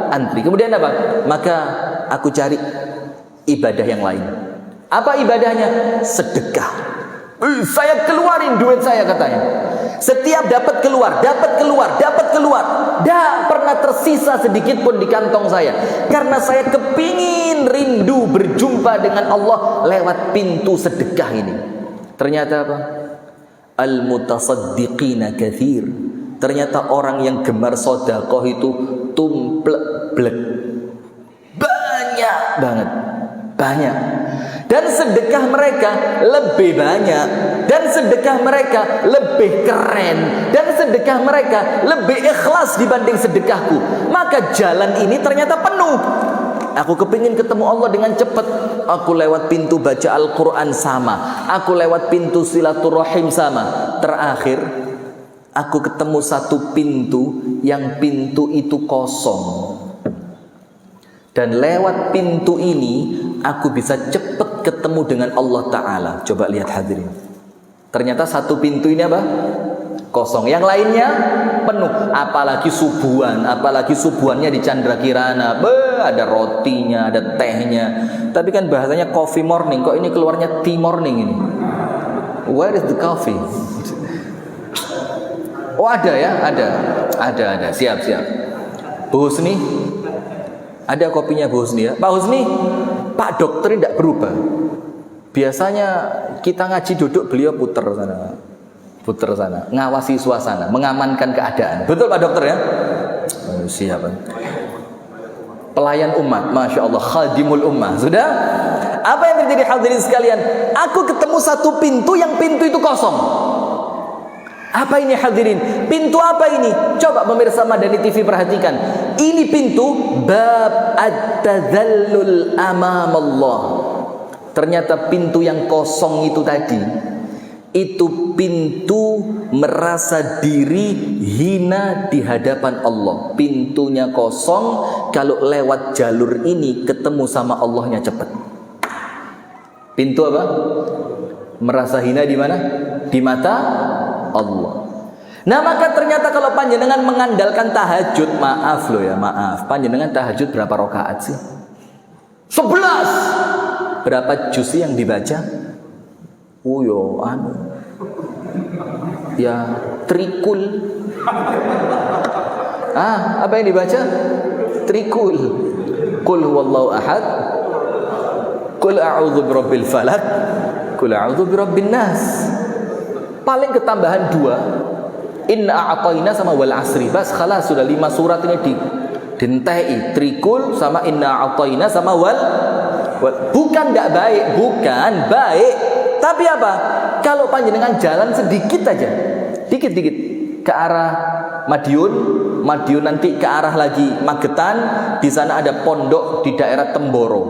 antri. Kemudian apa? Maka aku cari ibadah yang lain. Apa ibadahnya? Sedekah. Saya keluarin duit saya katanya. Setiap dapat keluar. Tidak pernah tersisa sedikit pun di kantong saya. Karena saya kepingin rindu berjumpa dengan Allah lewat pintu sedekah ini. Ternyata apa? Al-mutasaddiqina kathir. Ternyata orang yang gemar sedekah itu tumplek-blek. Banyak banget. Banyak. Dan sedekah mereka lebih banyak. Dan sedekah mereka lebih keren. Dan sedekah mereka lebih ikhlas dibanding sedekahku. Maka jalan ini ternyata penuh. Aku kepingin ketemu Allah dengan cepat. Aku lewat pintu baca Al-Quran sama. Aku lewat pintu silaturahim sama. Terakhir, aku ketemu satu pintu yang pintu itu kosong. Dan lewat pintu ini aku bisa cepat ketemu dengan Allah Ta'ala. Coba lihat hadirin. Ternyata satu pintu ini apa? Kosong. Yang lainnya penuh. Apalagi subuhan. Apalagi subuhannya di Chandra Kirana. Ada rotinya, ada tehnya. Tapi kan bahasanya coffee morning. Kok ini keluarnya tea morning ini? Where is the coffee? Oh ada ya? Ada. Siap. Bu Husni, ada kopinya Bu Husni ya? Pak Husni, Pak dokter tidak berubah. Biasanya kita ngaji duduk, beliau puter sana, ngawasi suasana, mengamankan keadaan. Betul Pak dokter ya? Oh, siap. Pelayan umat, Masya Allah, khadimul ummah. Sudah? Apa yang terjadi hadirin sekalian? Aku ketemu satu pintu yang pintu itu kosong. Apa ini hadirin? Pintu apa ini? Coba pemirsa Madani TV perhatikan. Ini pintu bab at-tadhallul amam Allah. Ternyata pintu yang kosong itu tadi, itu pintu merasa diri hina di hadapan Allah. Pintunya kosong, kalau lewat jalur ini ketemu sama Allahnya cepat. Pintu apa? Merasa hina di mana? Di mata Allah. Nah maka ternyata kalau panjenengan mengandalkan tahajud, maaf loh ya, maaf, panjenengan tahajud berapa rakaat sih? 11. Berapa juz yang dibaca? Ya trikul. Apa yang dibaca? Trikul. Qul huwallahu ahad, qul a'udzu birabbil falaq, qul a'udzu birabbin nas. Paling ketambahan 2, inna a'tayna sama wal asri. Bas khalas, sudah 5 surat ini dintei, trikul sama inna a'tayna sama wal. Bukan tidak baik, bukan baik. Tapi apa? Kalau panjenengan jalan sedikit aja, dikit-dikit ke arah Madiun nanti ke arah lagi Magetan, di sana ada pondok di daerah Temboro.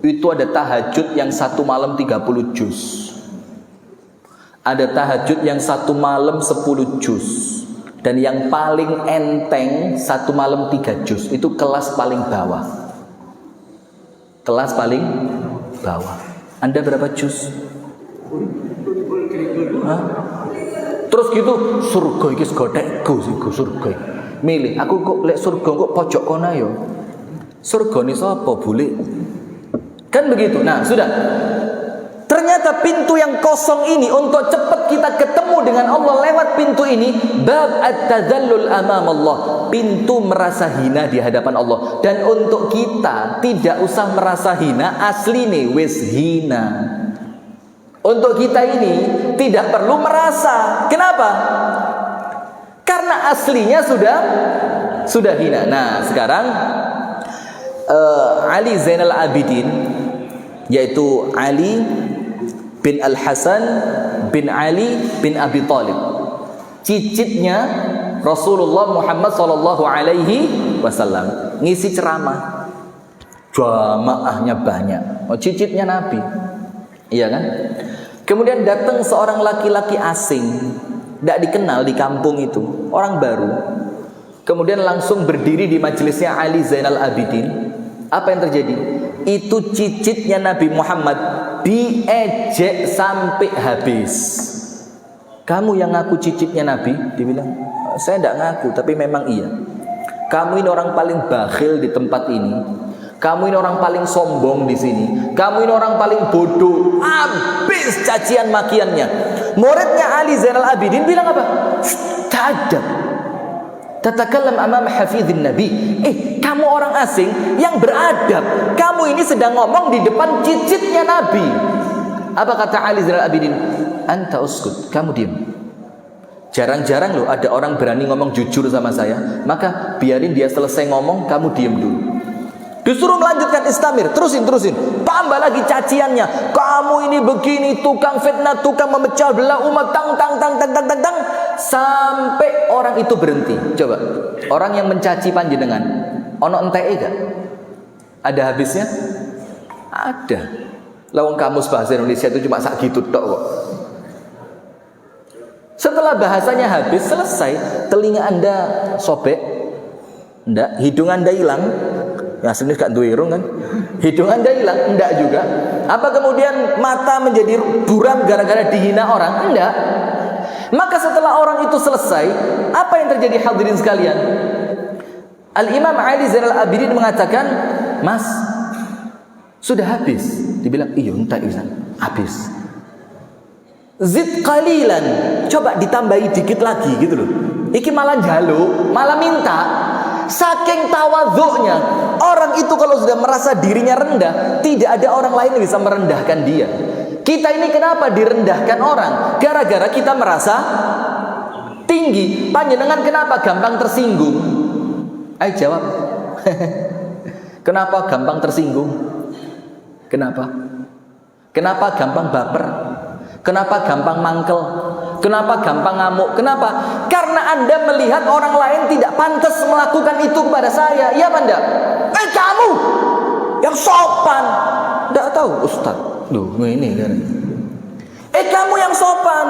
Itu ada tahajud yang 1 malam 30 juz. Ada tahajud yang 1 malam 10 juz. Dan yang paling enteng 1 malam 3 juz. Itu kelas paling bawah. Kelas paling bawah. Anda berapa juz? Terus gitu, surga iki segotekku surga. Milih, aku kok lek surga kok pojok kono yo. Surga ni sapa bule? Kan begitu. Nah, sudah. Ternyata pintu yang kosong ini untuk cepat kita ketemu dengan Allah lewat pintu ini, bab at-tadzallul amam Allah, pintu merasa hina di hadapan Allah. Dan untuk kita tidak usah merasa hina, asline wis hina. Untuk kita ini tidak perlu merasa. Kenapa? Karena aslinya sudah hina. Nah, sekarang Ali Zainal Abidin, yaitu Ali bin Al-Hasan bin Ali bin Abi Thalib, cicitnya Rasulullah Muhammad sallallahu alaihi wasallam, ngisi ceramah. Jamaahnya banyak. Cicitnya Nabi. Iya kan? Kemudian datang seorang laki-laki asing, tidak dikenal di kampung itu, orang baru. Kemudian langsung berdiri di majelisnya Ali Zainal Abidin. Apa yang terjadi? Itu cicitnya Nabi Muhammad diejek sampai habis. Kamu yang ngaku cicitnya Nabi? Dibilang, saya tidak ngaku, tapi memang iya. Kamu ini orang paling bakhil di tempat ini. Kamu ini orang paling sombong di sini. Kamu ini orang paling bodoh. Habis cacian makiannya. Muridnya Ali Zainal Abidin bilang apa? Ta'adab. Tatakallam amam hafidhin Nabi. Kamu orang asing yang beradab. Kamu ini sedang ngomong di depan cicitnya Nabi. Apa kata Ali Zainal Abidin? Anta uskut. Kamu diam. Jarang-jarang loh ada orang berani ngomong jujur sama saya. Maka biarin dia selesai ngomong, kamu diam dulu. Disuruh melanjutkan istamir, terusin. Tambah lagi caciannya. Kamu ini begini, tukang fitnah, tukang memecah belah umat, tang. Sampai orang itu berhenti. Coba, orang yang mencaci panjenengan, ono enteke gak? Ada habisnya? Ada. Lawang kamus bahasa Indonesia itu cuma sak gitu tok kok. Setelah bahasanya habis, selesai, telinga Anda sobek, enggak, hidung Anda hilang. Ya sebenarnya gak duwe irung kan. Hidung Anda hilang, enggak juga. Apa kemudian mata menjadi buram gara-gara dihina orang? Enggak. Maka setelah orang itu selesai, apa yang terjadi hadirin sekalian? Al-Imam Ali Zainal Abidin mengatakan, "Mas, sudah habis." Dibilang, "Iya, entar Izan, habis." Zid qalilan, coba ditambahi dikit lagi gitu loh. Iki malah jaluk, malah minta. Saking tawadhu'nya, orang itu kalau sudah merasa dirinya rendah, tidak ada orang lain yang bisa merendahkan dia. Kita ini kenapa direndahkan orang? Gara-gara kita merasa tinggi. Panjenengan kenapa gampang tersinggung? Ayo jawab. Kenapa gampang tersinggung? Kenapa? Kenapa gampang baper? Kenapa gampang mangkel? Kenapa gampang ngamuk? Kenapa? Karena Anda melihat orang lain tidak pantas melakukan itu kepada saya. Iya apa enggak? Kamu yang sopan. Enggak tahu Ustaz. Duh, ini kan. Kamu yang sopan.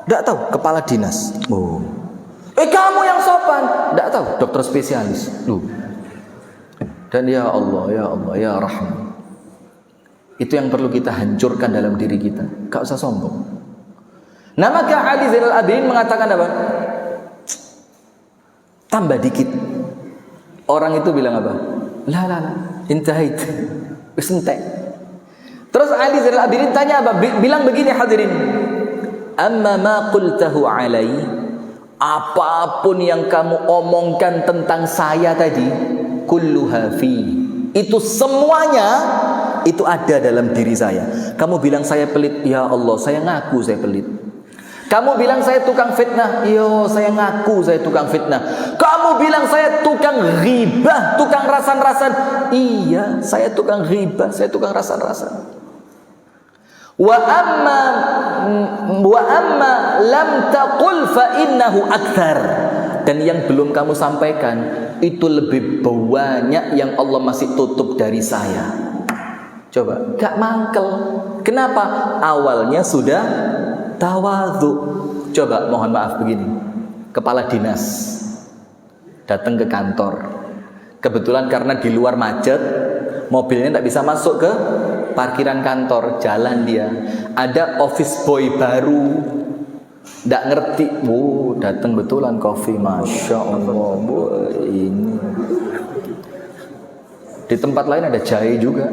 Enggak tahu kepala dinas. Oh. Kamu yang sopan. Enggak tahu dokter spesialis. Duh. Dan ya Allah, ya Rahman. Itu yang perlu kita hancurkan dalam diri kita. Gak usah sombong. Nah maka Ali Zainal Abidin mengatakan apa? Tambah dikit. Orang itu bilang apa? La, intahait. Wis entek. Terus Ali Zainal Abidin tanya apa? Bilang begini hadirin. Amma ma qultahu alai, apapun yang kamu omongkan tentang saya tadi, kulluha fi, itu semuanya itu ada dalam diri saya. Kamu bilang saya pelit, ya Allah, saya ngaku saya pelit. Kamu bilang saya tukang fitnah, yo saya ngaku saya tukang fitnah. Kamu bilang saya tukang ghibah, tukang rasan-rasan, iya saya tukang ghibah, saya tukang rasan-rasan. Wa amma lam taqul fa innahu akthar, dan yang belum kamu sampaikan itu lebih banyak yang Allah masih tutup dari saya. Coba, gak mangkel. Kenapa? Awalnya sudah tawadhu. Coba mohon maaf begini, kepala dinas datang ke kantor, kebetulan karena di luar macet, mobilnya tidak bisa masuk ke parkiran kantor, jalan dia. Ada office boy baru, tidak ngerti, datang betulan coffee, masya Allah, ini. Di tempat lain ada jahe juga.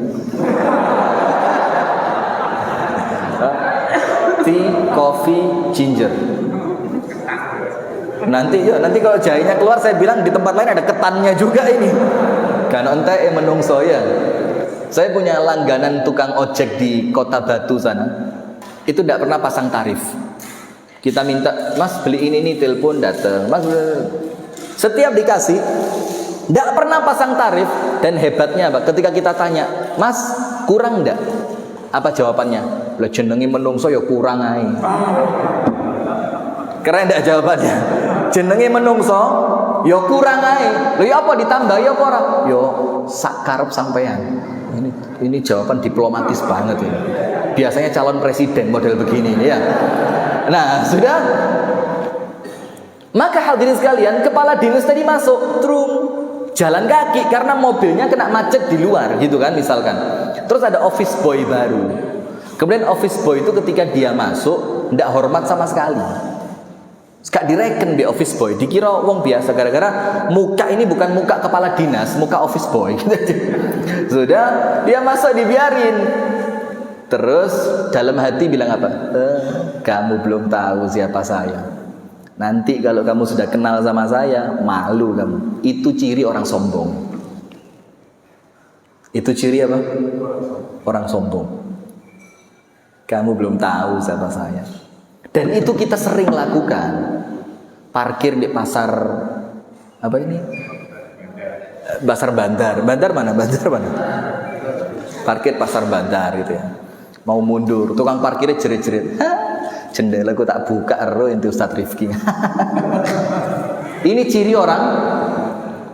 Tea, coffee, ginger. Nanti kalau jahenya keluar saya bilang di tempat lain ada ketannya juga ini. Kan ente menungso ya. Saya punya langganan tukang ojek di Kota Batu sana. Itu tidak pernah pasang tarif. Kita minta, Mas beli ini telepon datang. Mas, setiap dikasih, tidak pernah pasang tarif. Dan hebatnya apa? Ketika kita tanya, Mas kurang enggak? Apa jawabannya? Lah jenengi menungso ya kurang ae. Keren enggak jawabannya? Jenengi menungso ya kurang ae. Lha ya apa ditambah ya apa ora? Ya sak karep sampean. Ini jawaban diplomatis banget ya. Biasanya calon presiden model begini ya. Nah, sudah. Maka hadirin sekalian, kepala dinas tadi masuk, jalan kaki karena mobilnya kena macet di luar gitu kan misalkan. Terus ada office boy baru. Kemudian office boy itu ketika dia masuk tidak hormat sama sekali. Gak direken di office boy, dikira wong biasa gara-gara muka ini bukan muka kepala dinas, muka office boy. Sudah, dia masuk dibiarin. Terus dalam hati bilang apa? Kamu belum tahu siapa saya. Nanti kalau kamu sudah kenal sama saya, malu kamu. Itu ciri orang sombong. Itu ciri apa? Orang sombong. Kamu belum tahu siapa saya. Dan itu kita sering lakukan. Parkir di pasar apa ini? Pasar Bandar. Bandar mana? Parkir pasar Bandar gitu ya. Mau mundur, tukang parkirnya jerit-jerit. Jendela ku tak buka ero itu Ustaz Rifki. Ini ciri orang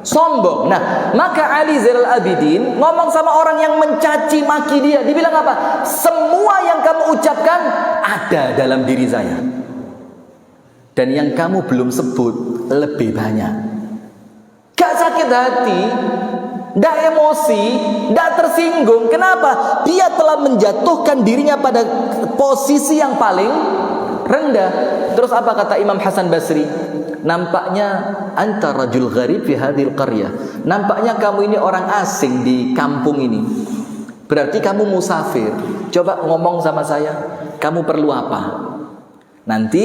sombong. Nah, maka Ali Zainal Abidin ngomong sama orang yang mencaci maki dia. Dibilang apa? Semua yang kamu ucapkan ada dalam diri saya. Dan yang kamu belum sebut lebih banyak. Gak sakit hati, gak emosi, gak tersinggung. Kenapa? Dia telah menjatuhkan dirinya pada posisi yang paling rendah. Terus apa kata Imam Hasan Basri? Nampaknya anta rajul gharib fi hadhil qaryah. Nampaknya kamu ini orang asing di kampung ini. Berarti kamu musafir. Coba ngomong sama saya, kamu perlu apa? Nanti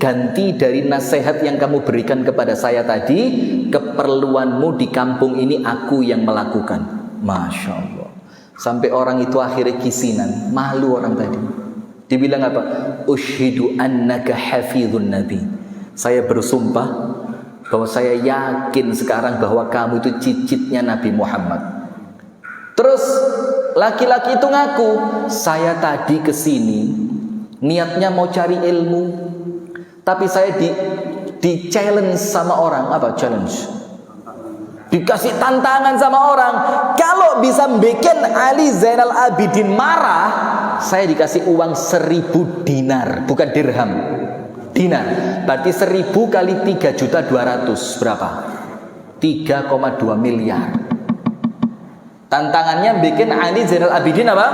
ganti dari nasihat yang kamu berikan kepada saya tadi, keperluanmu di kampung ini aku yang melakukan. Masya Allah. Sampai orang itu akhirnya kisinan, malu orang tadi. Dibilang apa? Ushidu annaka hafizun nabi. Saya bersumpah bahwa saya yakin sekarang bahwa kamu itu cicitnya Nabi Muhammad. Terus laki-laki itu ngaku, saya tadi kesini niatnya mau cari ilmu, tapi saya di challenge sama orang. Apa challenge? Dikasih tantangan sama orang. Kalau bisa bikin Ali Zainal Abidin marah, saya dikasih uang 1000 dinar, bukan dirham. Dinar. Berarti 1000 kali 3.200.000 berapa? 3,2 miliar. Tantangannya bikin Ali Zainal Abidin apa?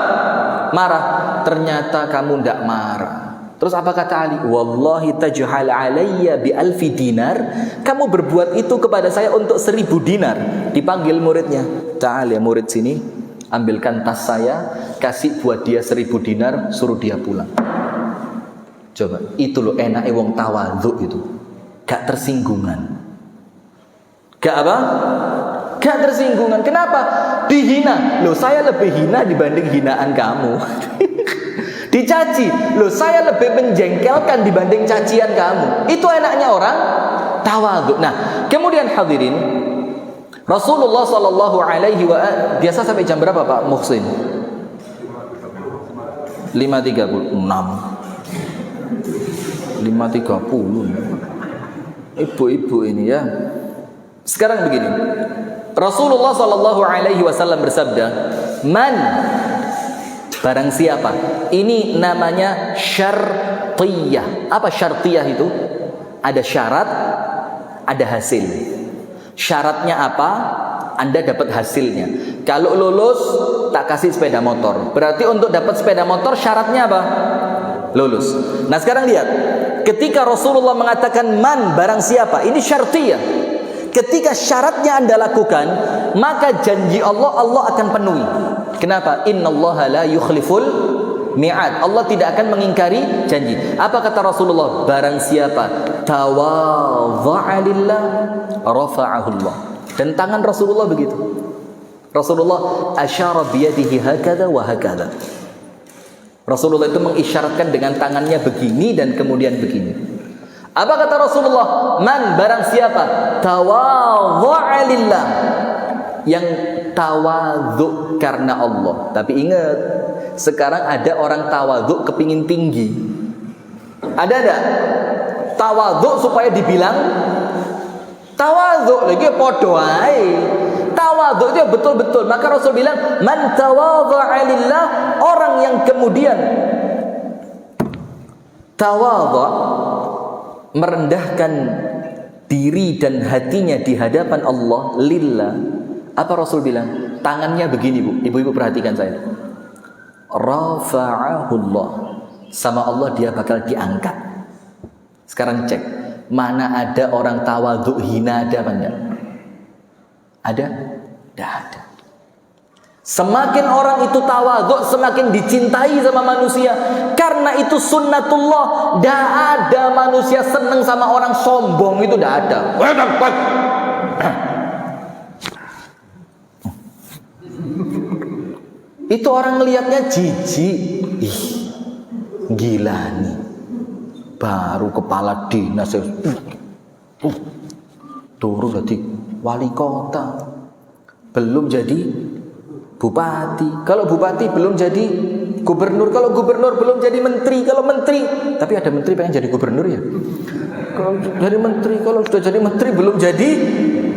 Marah. Ternyata kamu ndak marah. Terus apa kata Ali? Wallahi tajhal alayya bi alfi dinar. Kamu berbuat itu kepada saya untuk 1000 dinar. Dipanggil muridnya. Ta'al ya murid sini, ambilkan tas saya, kasih buat dia 1000 dinar, suruh dia pulang. Coba, itu loh enaknya wong tawadhu itu. Gak tersinggungan. Gak apa? Gak tersinggungan. Kenapa? Dihina. Loh saya lebih hina dibanding hinaan kamu. Dicaci, loh saya lebih menjengkelkan dibanding cacian kamu. Itu enaknya orang tawadhu. Nah, kemudian hadirin, Rasulullah sallallahu alaihi wa biasa sampai jam berapa Pak Muhsin? 5.36. 5.30. Ibu-ibu ini ya. Sekarang begini. Rasulullah sallallahu alaihi wasallam bersabda, "Man barang siapa." Ini namanya syartiyah. Apa syartiyah itu? Ada syarat, ada hasil. Syaratnya apa? Anda dapat hasilnya. Kalau lulus, tak kasih sepeda motor. Berarti untuk dapat sepeda motor syaratnya apa? Lulus. Nah sekarang lihat. Ketika Rasulullah mengatakan man barang siapa, ini syartiyah. Ketika syaratnya Anda lakukan, maka janji Allah akan penuhi. Kenapa? Innallaha la yukhliful mi'ad. Allah tidak akan mengingkari janji. Apa kata Rasulullah? Barang siapa tawadha'a lillah rafa'ahu Allah. Dan tangan Rasulullah begitu. Rasulullah asyara biyadihi hakadha wa hakadha. Rasulullah itu mengisyaratkan dengan tangannya begini dan kemudian begini. Apa kata Rasulullah? Man barang siapa tawadha'a lillah, yang tawadhu karena Allah. Tapi ingat, sekarang ada orang tawadhu kepingin tinggi. Ada enggak? Tawadhu supaya dibilang tawadhu, lagi podo ae. Tawadhu itu betul-betul. Maka Rasul bilang, man tawadha'a lillah, orang yang kemudian tawadhu, merendahkan diri dan hatinya di hadapan Allah lillah. Apa Rasul bilang? Tangannya begini Bu. Ibu-ibu perhatikan saya. Rafa'ahullah. Sama Allah dia bakal diangkat. Sekarang cek. Mana ada orang tawadhu hina, ada apa enggak? Ada? Tidak ada. Semakin orang itu tawadhu, semakin dicintai sama manusia. Karena itu sunnatullah. Tidak ada manusia senang sama orang sombong, itu tidak ada. Itu orang ngelihatnya jijik. Ih, gila nih. Baru kepala dinas. Turun jadi wali kota. Belum jadi bupati. Kalau bupati belum jadi gubernur. Kalau gubernur belum jadi menteri. Kalau menteri, tapi ada menteri pengen jadi gubernur ya. Kalau jadi menteri, kalau sudah jadi menteri belum jadi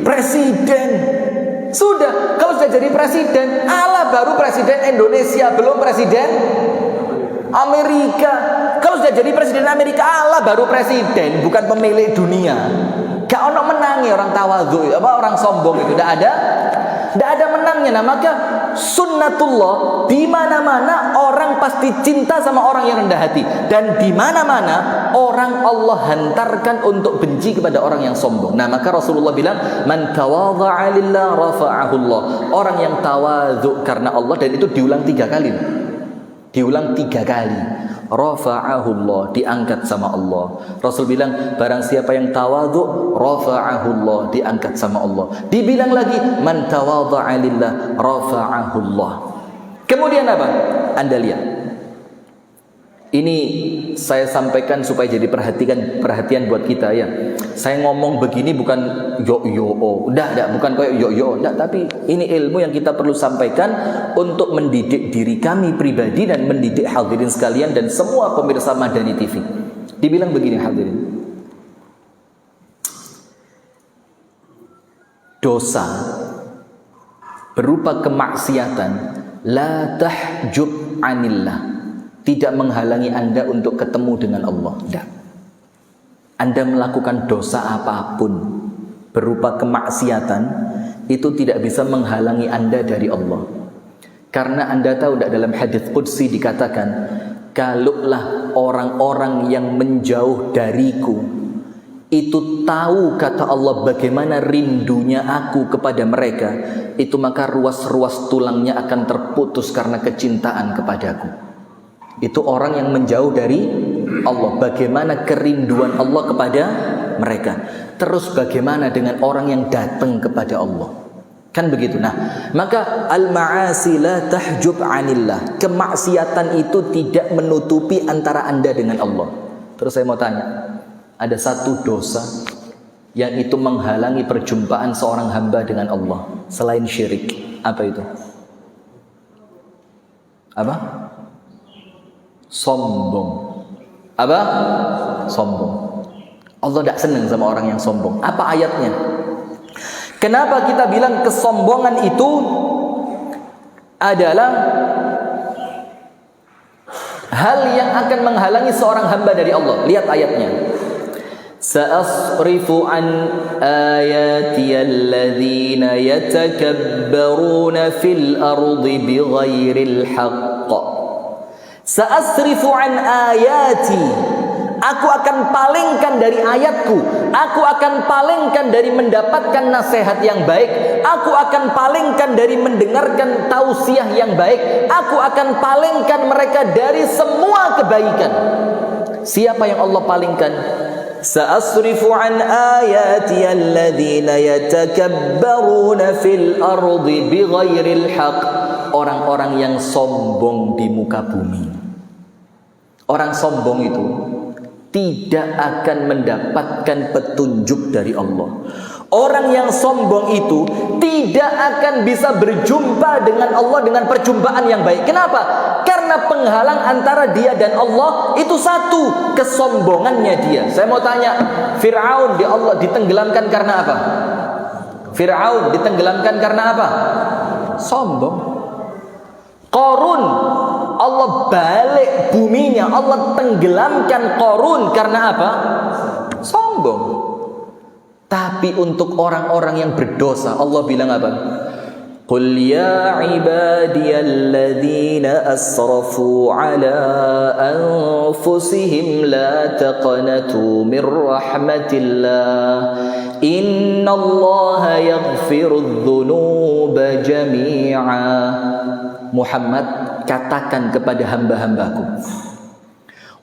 presiden. Sudah, kalau sudah jadi presiden, Allah baru presiden Indonesia, belum presiden Amerika. Kalau sudah jadi presiden Amerika, Allah baru presiden, bukan pemilik dunia. Gak ono menangnya orang tawadhu, apa orang sombong itu, tidak ada. Tidak ada menangnya. Nah maka sunnatullah, di mana-mana orang pasti cinta sama orang yang rendah hati, dan di mana-mana orang Allah hantarkan untuk benci kepada orang yang sombong. Nah maka Rasulullah bilang, man tawadha'a lillah rafa'ahu Allah. Orang yang tawadhu karena Allah, dan itu diulang 3 kali. Diulang 3 kali. Rafa'ahu Allah, diangkat sama Allah. Rasul bilang, barang siapa yang tawadhu, rafa'ahu Allah, diangkat sama Allah. Dibilang lagi, man tawadha'a lillah rafa'ahu Allah. Kemudian apa? Anda lihat. Ini saya sampaikan supaya jadi perhatian buat kita ya. Saya ngomong begini bukan bukan kayak enggak, tapi ini ilmu yang kita perlu sampaikan untuk mendidik diri kami pribadi dan mendidik hadirin sekalian dan semua pemirsa Madani TV. Dibilang begini hadirin. Dosa berupa kemaksiatan la tahjub anillah, tidak menghalangi Anda untuk ketemu dengan Allah. Tidak. Anda melakukan dosa apapun berupa kemaksiatan, itu tidak bisa menghalangi Anda dari Allah. Karena Anda tahu, dalam hadits qudsi dikatakan, kalaulah orang-orang yang menjauh dariku itu tahu, kata Allah, bagaimana rindunya aku kepada mereka, itu maka ruas-ruas tulangnya akan terputus karena kecintaan kepadaku. Itu orang yang menjauh dari Allah, bagaimana kerinduan Allah kepada mereka. Terus bagaimana dengan orang yang datang kepada Allah? Kan begitu. Nah, maka al-ma'asi la tahjub 'anillah. Kemaksiatan itu tidak menutupi antara Anda dengan Allah. Terus saya mau tanya, ada satu dosa yang itu menghalangi perjumpaan seorang hamba dengan Allah selain syirik. Apa itu? Apa? Sombong. Apa? Sombong. Allah tidak senang sama orang yang sombong. Apa ayatnya? Kenapa kita bilang kesombongan itu adalah hal yang akan menghalangi seorang hamba dari Allah? Lihat ayatnya. Sa'asrifu an ayati alladhina yatakabbaruna fil ardi bighairil haqq. Sa'asrifu an ayati, aku akan palingkan dari ayatku, aku akan palingkan dari mendapatkan nasihat yang baik, aku akan palingkan dari mendengarkan tausiah yang baik, aku akan palingkan mereka dari semua kebaikan. Siapa yang Allah palingkan? Sa'asrifu an ayati alladhina yatakabbaruna fil ardi bighairil haqq. Orang-orang yang sombong di muka bumi. Orang sombong itu tidak akan mendapatkan petunjuk dari Allah. Orang yang sombong itu tidak akan bisa berjumpa dengan Allah dengan perjumpaan yang baik. Kenapa? Karena penghalang antara dia dan Allah itu satu, kesombongannya dia. Saya mau tanya, Fir'aun di Allah ditenggelamkan karena apa? Fir'aun ditenggelamkan karena apa? Sombong. Qarun, Allah balik buminya, Allah tenggelamkan Qarun karena apa? Sombong. Tapi untuk orang-orang yang berdosa, Allah bilang apa? Qul ya ibadiyalladzina asrafu ala anfusihim la taqnatu min rahmatillah innallaha yaghfirudz dzunuba jami'a. Muhammad, katakan kepada hamba-hambaku,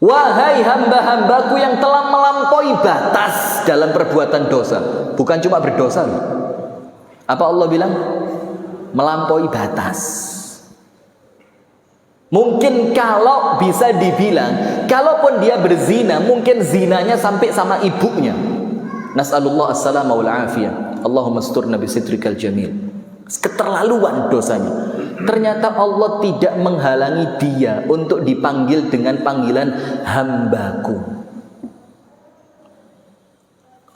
wahai hamba-hambaku yang telah melampaui batas dalam perbuatan dosa. Bukan cuma berdosa loh. Apa Allah bilang? Melampaui batas. Mungkin kalau bisa dibilang, kalaupun dia berzina, mungkin zinanya sampai sama ibunya. Nas'alullah as-salama wal afiyah. Allahumma asturna bisitrikal jamil. Keterlaluan dosanya. Ternyata Allah tidak menghalangi dia untuk dipanggil dengan panggilan hambaku.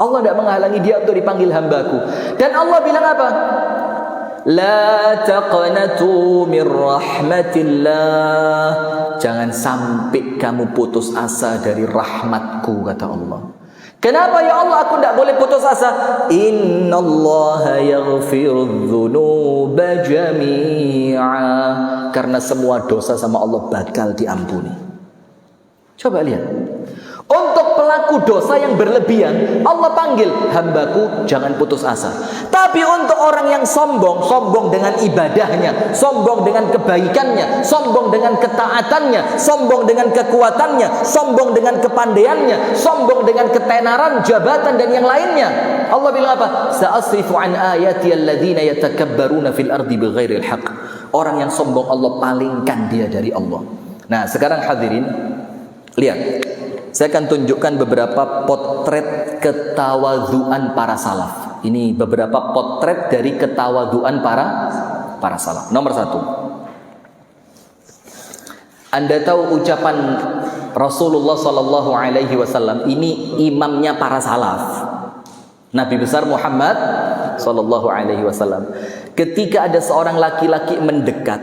Allah tidak menghalangi dia untuk dipanggil hambaku. Dan Allah bilang apa? La taqnatu min rahmatillah. Jangan sampai kamu putus asa dari rahmatku, kata Allah. Kenapa ya Allah aku tidak boleh putus asa? Innallaha yaghfirudz dzunuba jami'a. Karena semua dosa sama Allah bakal diampuni. Coba lihat. Untuk pelaku dosa yang berlebihan, Allah panggil hambaku, jangan putus asa. Tapi untuk orang yang sombong, sombong dengan ibadahnya, sombong dengan kebaikannya, sombong dengan ketaatannya, sombong dengan kekuatannya, sombong dengan kepandaiannya, sombong dengan ketenaran, jabatan dan yang lainnya, Allah bilang apa? Sa'asrifu an ayati alladzina yatakabbaruna fil ardi bighairil haqq. Orang yang sombong Allah palingkan dia dari Allah. Nah, sekarang hadirin, lihat. Saya akan tunjukkan beberapa potret ketawadhuan para salaf. Ini beberapa potret dari ketawadhuan para salaf. Nomor 1. Anda tahu ucapan Rasulullah Sallallahu Alaihi Wasallam ini imamnya para salaf. Nabi besar Muhammad Sallallahu Alaihi Wasallam. Ketika ada seorang laki-laki mendekat,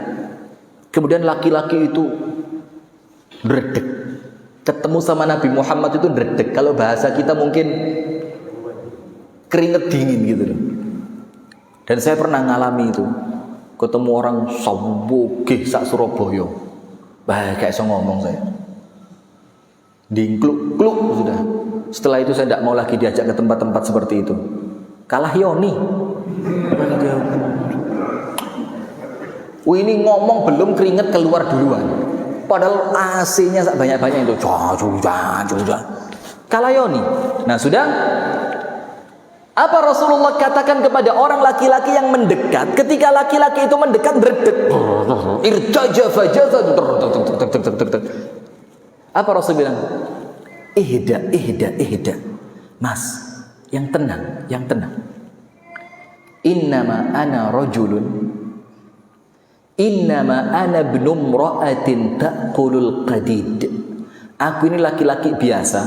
kemudian laki-laki itu berdek. Ketemu sama Nabi Muhammad itu dredeg. Kalau bahasa kita mungkin keringet dingin gitu loh. Dan saya pernah ngalami itu. Ketemu orang sombong sak Surabaya. Bah, kayak so ngomong saya. Dingkluk-kluk sudah. Setelah itu saya tidak mau lagi diajak ke tempat-tempat seperti itu. Kalah Yoni. Ini ngomong belum keringet keluar duluan. Padahal AC-nya banyak-banyak itu. Kalah Yoni. Nah sudah. Apa Rasulullah katakan kepada orang laki-laki yang mendekat? Ketika laki-laki itu mendekat berdetak. Irtaja fajaza. Apa Rasul bilang? Ihda. Mas, yang tenang. Innama ana rajulun. Innama ana ibnu imra'atin ta'kulul qadid. Aku ini laki-laki biasa.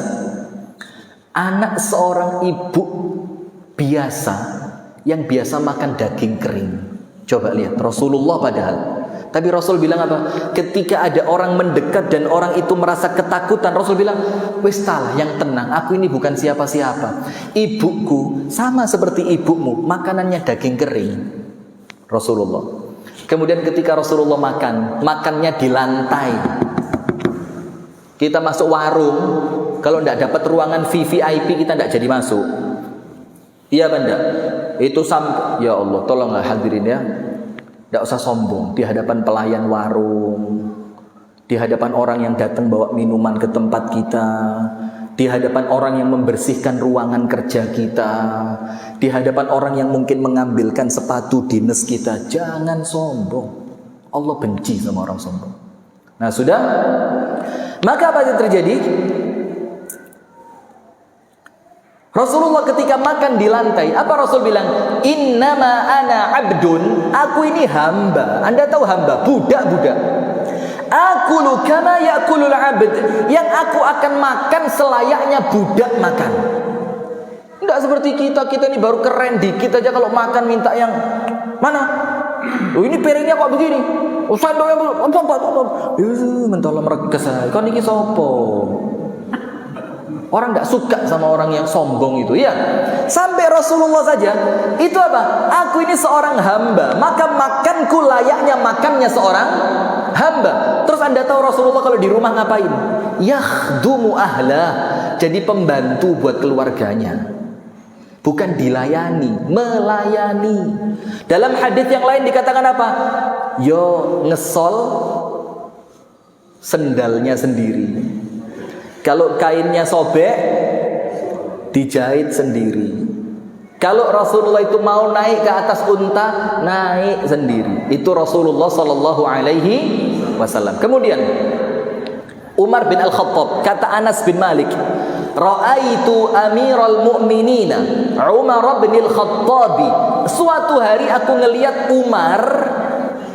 Anak seorang ibu biasa yang biasa makan daging kering. Coba lihat Rasulullah padahal. Tapi Rasul bilang apa? Ketika ada orang mendekat dan orang itu merasa ketakutan, Rasul bilang, "Wis talah, yang tenang. Aku ini bukan siapa-siapa. Ibuku sama seperti ibumu, makanannya daging kering." Rasulullah. Kemudian ketika Rasulullah makannya di lantai. Kita masuk warung, kalau tidak dapat ruangan VVIP kita tidak jadi masuk. Iya benda. Itu ya Allah, tolonglah hadirin ya. Tidak usah sombong di hadapan pelayan warung, di hadapan orang yang datang bawa minuman ke tempat kita, di hadapan orang yang membersihkan ruangan kerja kita, di hadapan orang yang mungkin mengambilkan sepatu dinas kita. Jangan sombong. Allah benci sama orang sombong. Nah sudah. Maka apa yang terjadi? Rasulullah ketika makan di lantai, apa Rasul bilang? Innama ana abdun, aku ini hamba. Anda tahu hamba, budak-budak. Akulu kama yakulul abd, yang aku akan makan selayaknya budak makan. Enggak seperti kita ini baru keren dikit aja kalau makan minta yang mana? Oh ini piringnya kok begini. Oh sandoknya mentolong merekes. Kau niki sopo? Orang tidak suka sama orang yang sombong itu, ya. Sampai Rasulullah saja itu apa? Aku ini seorang hamba, maka makanku layaknya makannya seorang hamba. Terus Anda tahu Rasulullah kalau di rumah ngapain? Yakhdumu ahlah, jadi pembantu buat keluarganya. Bukan dilayani, melayani. Dalam hadis yang lain dikatakan apa? Yo ngesol sendalnya sendiri. Kalau kainnya sobek, dijahit sendiri. Kalau Rasulullah itu mau naik ke atas unta, naik sendiri. Itu Rasulullah Sallallahu Alaihi Wasallam. Kemudian Umar bin Al-Khattab, kata Anas bin Malik, Ra'aitu Amiral Mu'minina Umar bin Al-Khattabi. Suatu hari aku ngelihat Umar.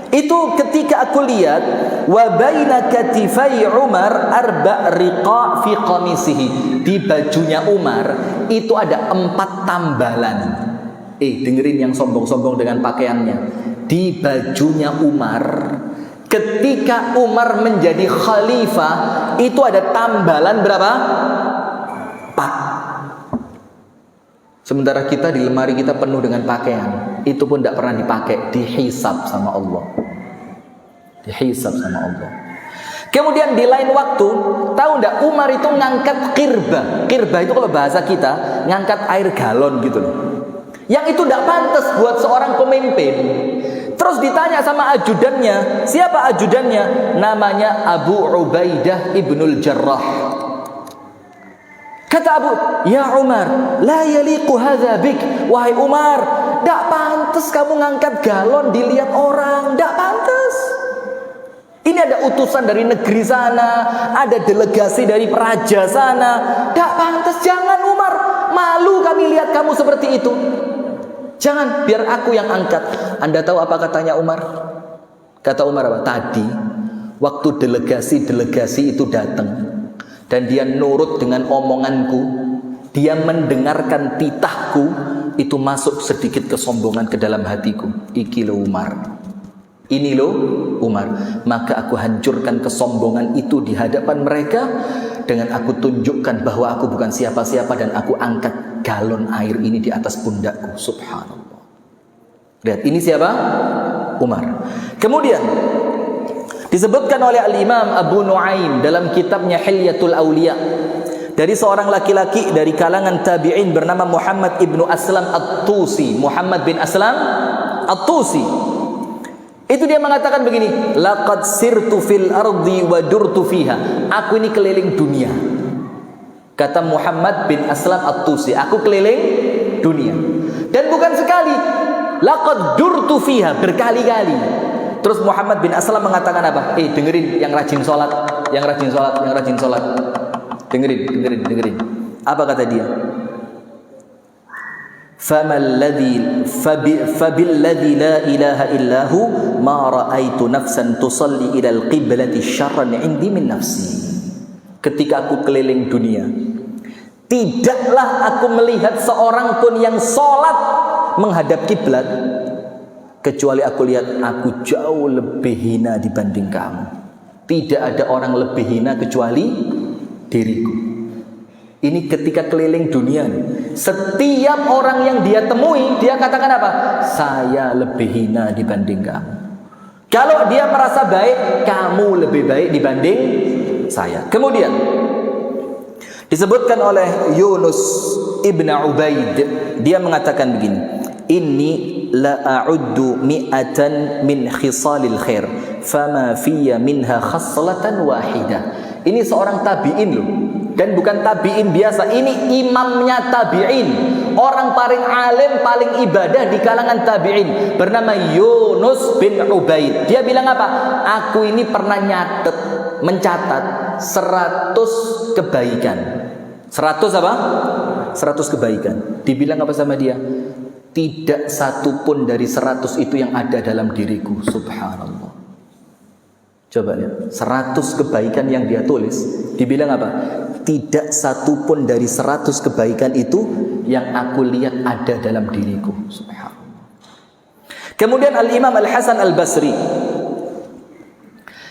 Itu ketika aku lihat wa baina katifai Umar arba' riqa fi qamisihi, di bajunya Umar itu ada 4 tambalan. Dengerin yang sombong-sombong dengan pakaiannya. Di bajunya Umar ketika Umar menjadi khalifah itu ada tambalan berapa? 4. Sementara kita di lemari kita penuh dengan pakaian, itu pun tidak pernah dipakai, dihisab sama Allah. Dihisab sama Allah. Kemudian di lain waktu, tahu enggak Umar itu ngangkat kirba. Kirba itu kalau bahasa kita ngangkat air galon gitu loh. Yang itu tidak pantas buat seorang pemimpin. Terus ditanya sama ajudannya, siapa ajudannya? Namanya Abu Ubaidah ibnul Jarrah. Kata Abu, ya Umar, la yaliqu hadza bik. Wahai Umar, tidak pantas kamu ngangkat galon dilihat orang, tidak pantas. Ini ada utusan dari negeri sana, ada delegasi dari praja sana. Tidak pantas, jangan Umar. Malu kami lihat kamu seperti itu. Jangan, biar aku yang angkat. Anda tahu apa katanya Umar? Kata Umar apa? Tadi, waktu delegasi-delegasi itu datang dan dia nurut dengan omonganku, dia mendengarkan titahku, itu masuk sedikit kesombongan ke dalam hatiku. Iki lo Umar. Ini loh Umar. Maka aku hancurkan kesombongan itu di hadapan mereka dengan aku tunjukkan bahwa aku bukan siapa-siapa dan aku angkat galon air ini di atas pundakku. Subhanallah. Lihat, ini siapa? Umar. Kemudian Disebutkan oleh Al-Imam Abu Nuaim dalam kitabnya Hilyatul Auliya dari seorang laki-laki dari kalangan tabi'in bernama Muhammad ibnu Aslam At-Tusi. Muhammad bin Aslam At-Tusi. Itu dia mengatakan begini, laqad sirtu fil ardi wa durtu fiha. Aku ini keliling dunia. Kata Muhammad bin Aslam At-Tusi, aku keliling dunia. Dan bukan sekali, laqad durtu fiha, berkali-kali. Terus Muhammad bin Aslam mengatakan apa? Dengerin yang rajin sholat, yang rajin sholat, yang rajin sholat. Dengerin. Apa kata dia? Fabilladzi la ilaha illahu ma ra'aitu nafsan tusalli ila al-qiblati syarran 'indi min nafsi. Ketika aku keliling dunia, tidaklah aku melihat seorang pun yang sholat menghadap kiblat kecuali aku lihat aku jauh lebih hina dibanding kamu. Tidak ada orang lebih hina kecuali diriku. Ini ketika keliling dunia. Setiap orang yang dia temui, dia katakan apa? Saya lebih hina dibanding kamu. Kalau dia merasa baik, kamu lebih baik dibanding saya. Kemudian disebutkan oleh Yunus ibn Ubaid, dia mengatakan begini, inni la a'uddu mi'atan min khisalil khair fama fiyya minha khaslatan wahidah. Ini seorang tabi'in loh, dan bukan tabi'in biasa, ini imamnya tabi'in, orang paling alim, paling ibadah di kalangan tabi'in, bernama Yunus bin Ubaid. Dia bilang apa? Aku ini pernah mencatat 100 kebaikan. 100 apa? 100 kebaikan. Dibilang apa sama dia? Tidak satu pun dari 100 itu yang ada dalam diriku. Subhanallah. Coba lihat, 100 kebaikan yang dia tulis, dibilang apa? Tidak satu pun dari 100 kebaikan itu yang aku lihat ada dalam diriku. Subhanallah. Kemudian Al-Imam Al-Hasan Al-Basri,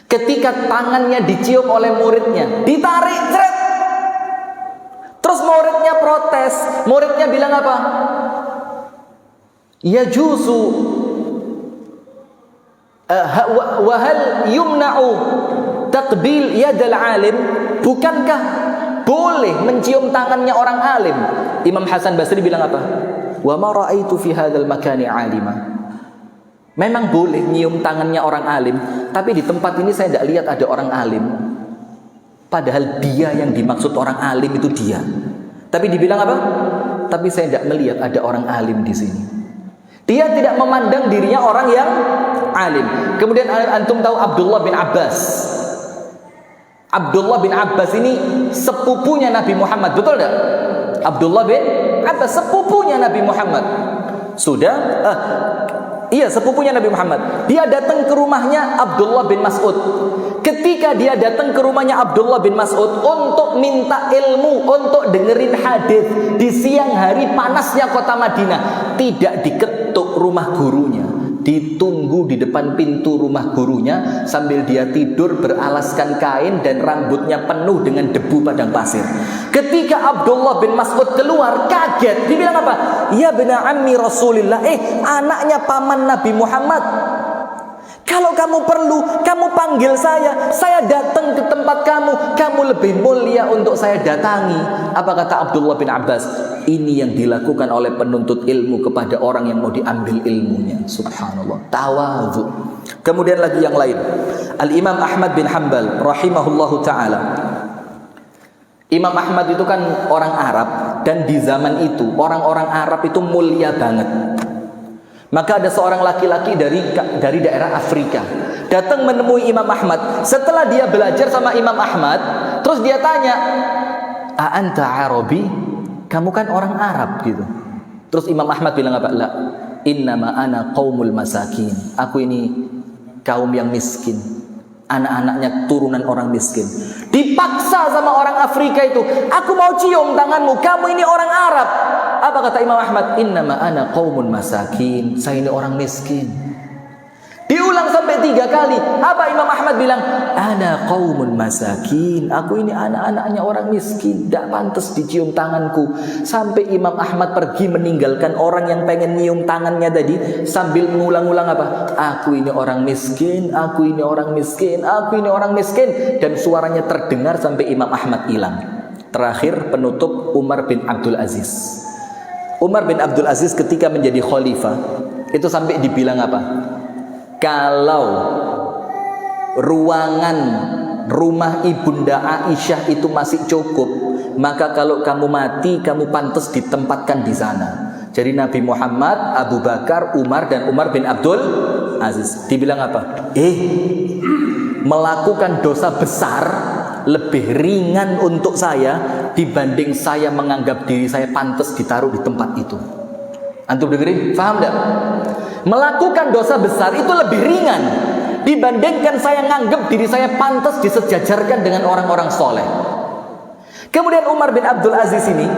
ketika tangannya dicium oleh muridnya, ditarik, ceret. Terus muridnya protes. Muridnya bilang apa? Yajuzu wa hal yumna'u taqbil yadal alim. Bukankah boleh mencium tangannya orang alim? Imam Hasan Basri bilang apa? Wa ma ra'aitu fi hadzal makani 'alima. Memang boleh nyium tangannya orang alim, tapi di tempat ini saya tidak lihat ada orang alim. Padahal dia yang dimaksud orang alim itu dia. Tapi dibilang apa? Tapi saya tidak melihat ada orang alim di sini. Dia tidak memandang dirinya orang yang alim. Kemudian antum tahu Abdullah bin Abbas. Abdullah bin Abbas ini sepupunya Nabi Muhammad, betul tidak? Abdullah bin Abbas sepupunya Nabi Muhammad. Iya, sepupunya Nabi Muhammad. Dia datang ke rumahnya Abdullah bin Mas'ud. Ketika dia datang ke rumahnya Abdullah bin Mas'ud untuk minta ilmu, untuk dengerin hadis di siang hari panasnya kota Madinah, tidak diketuk rumah gurunya, ditunggu di depan pintu rumah gurunya sambil dia tidur beralaskan kain dan rambutnya penuh dengan debu padang pasir. Ketika Abdullah bin Mas'ud keluar, kaget. Dibilang apa? Ya bena ammi Rasulillah, anaknya paman Nabi Muhammad. Kalau kamu perlu, kamu panggil saya datang ke tempat kamu lebih mulia untuk saya datangi. Apa kata Abdullah bin Abbas? Ini yang dilakukan oleh penuntut ilmu kepada orang yang mau diambil ilmunya. Subhanallah, tawadhu. Kemudian lagi yang lain, Al-Imam Ahmad bin Hanbal rahimahullahu ta'ala. Imam Ahmad itu kan orang Arab, dan di zaman itu orang-orang Arab itu mulia banget. Maka ada seorang laki-laki dari daerah Afrika datang menemui Imam Ahmad. Setelah dia belajar sama Imam Ahmad, terus dia tanya, "A anta Arabi?" Kamu kan orang Arab gitu. Terus Imam Ahmad bilang apa? La, innama ana qaumul masakin. Aku ini kaum yang miskin. Anak-anaknya turunan orang miskin. Dipaksa sama orang Afrika itu, "Aku mau cium tanganmu, kamu ini orang Arab." Apa kata Imam Ahmad? Innama ana qaumun masakin. Saya ini orang miskin. Diulang sampai 3 kali. Apa Imam Ahmad bilang? Ana qaumun masakin. Aku ini anak-anaknya orang miskin, tidak pantas dicium tanganku. Sampai Imam Ahmad pergi meninggalkan orang yang pengen nyium tangannya tadi, sambil mengulang-ulang apa? Aku ini orang miskin, aku ini orang miskin, aku ini orang miskin. Dan suaranya terdengar sampai Imam Ahmad hilang. Terakhir penutup Umar bin Abdul Aziz. Umar bin Abdul Aziz ketika menjadi khalifah, itu sampai dibilang apa? Kalau ruangan rumah ibunda Aisyah itu masih cukup, maka kalau kamu mati, kamu pantas ditempatkan di sana. Jadi Nabi Muhammad, Abu Bakar, Umar, dan Umar bin Abdul Aziz dibilang apa? Melakukan dosa besar lebih ringan untuk saya dibanding saya menganggap diri saya pantas ditaruh di tempat itu. Antum dengerin? Paham enggak? Melakukan dosa besar itu lebih ringan dibandingkan saya nganggap diri saya pantas disejajarkan dengan orang-orang soleh. Kemudian Umar bin Abdul Aziz ini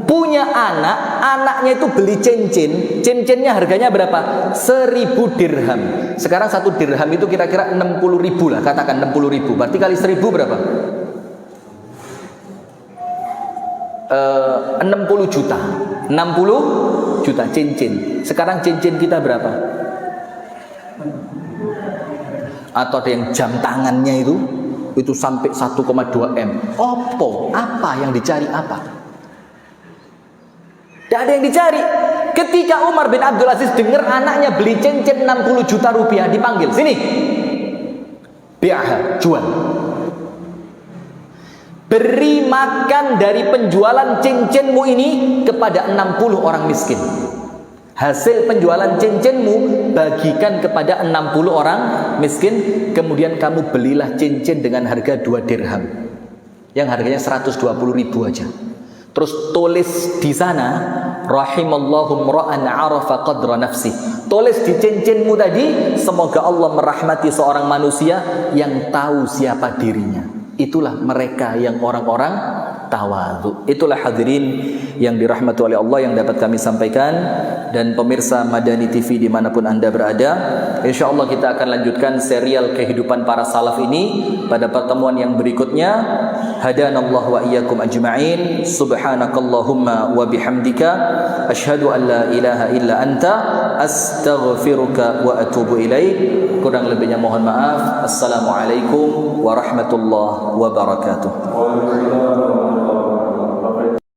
punya anak, anaknya itu beli cincin. Cincinnya harganya berapa? 1000 dirham. Sekarang 1 dirham itu kira-kira 60.000 lah, katakan 60.000. Berarti kali 1000 berapa? 60 juta. 60 juta cincin. Sekarang cincin kita berapa? Atau ada yang jam tangannya itu sampai 1,2 M. Apa yang dicari apa? Tidak ada yang dicari. Ketika Umar bin Abdul Aziz dengar anaknya beli cincin 60 juta rupiah, dipanggil, sini, bi'ah, jual. Beri makan dari penjualan cincinmu ini kepada 60 orang miskin. Hasil penjualan cincinmu bagikan kepada 60 orang miskin. Kemudian kamu belilah cincin dengan harga 2 dirham, yang harganya 120.000 aja. Terus tulis di sana, rahimallahu mra'an 'arafa qadra nafsi. Tulis di cincinmu tadi, semoga Allah merahmati seorang manusia yang tahu siapa dirinya. Itulah mereka yang orang-orang tawadhu. Itulah hadirin yang dirahmati oleh Allah yang dapat kami sampaikan. Dan pemirsa Madani TV dimanapun anda berada, insyaallah kita akan lanjutkan serial kehidupan para salaf ini pada pertemuan yang berikutnya. Hadanallahu wa iyyakum ajma'in. Subhanakallahumma wa bihamdika asyhadu an la ilaha illa anta astaghfiruka wa atubu ilaik. Kurang lebihnya mohon maaf. Assalamualaikum warahmatullahi wabarakatuh.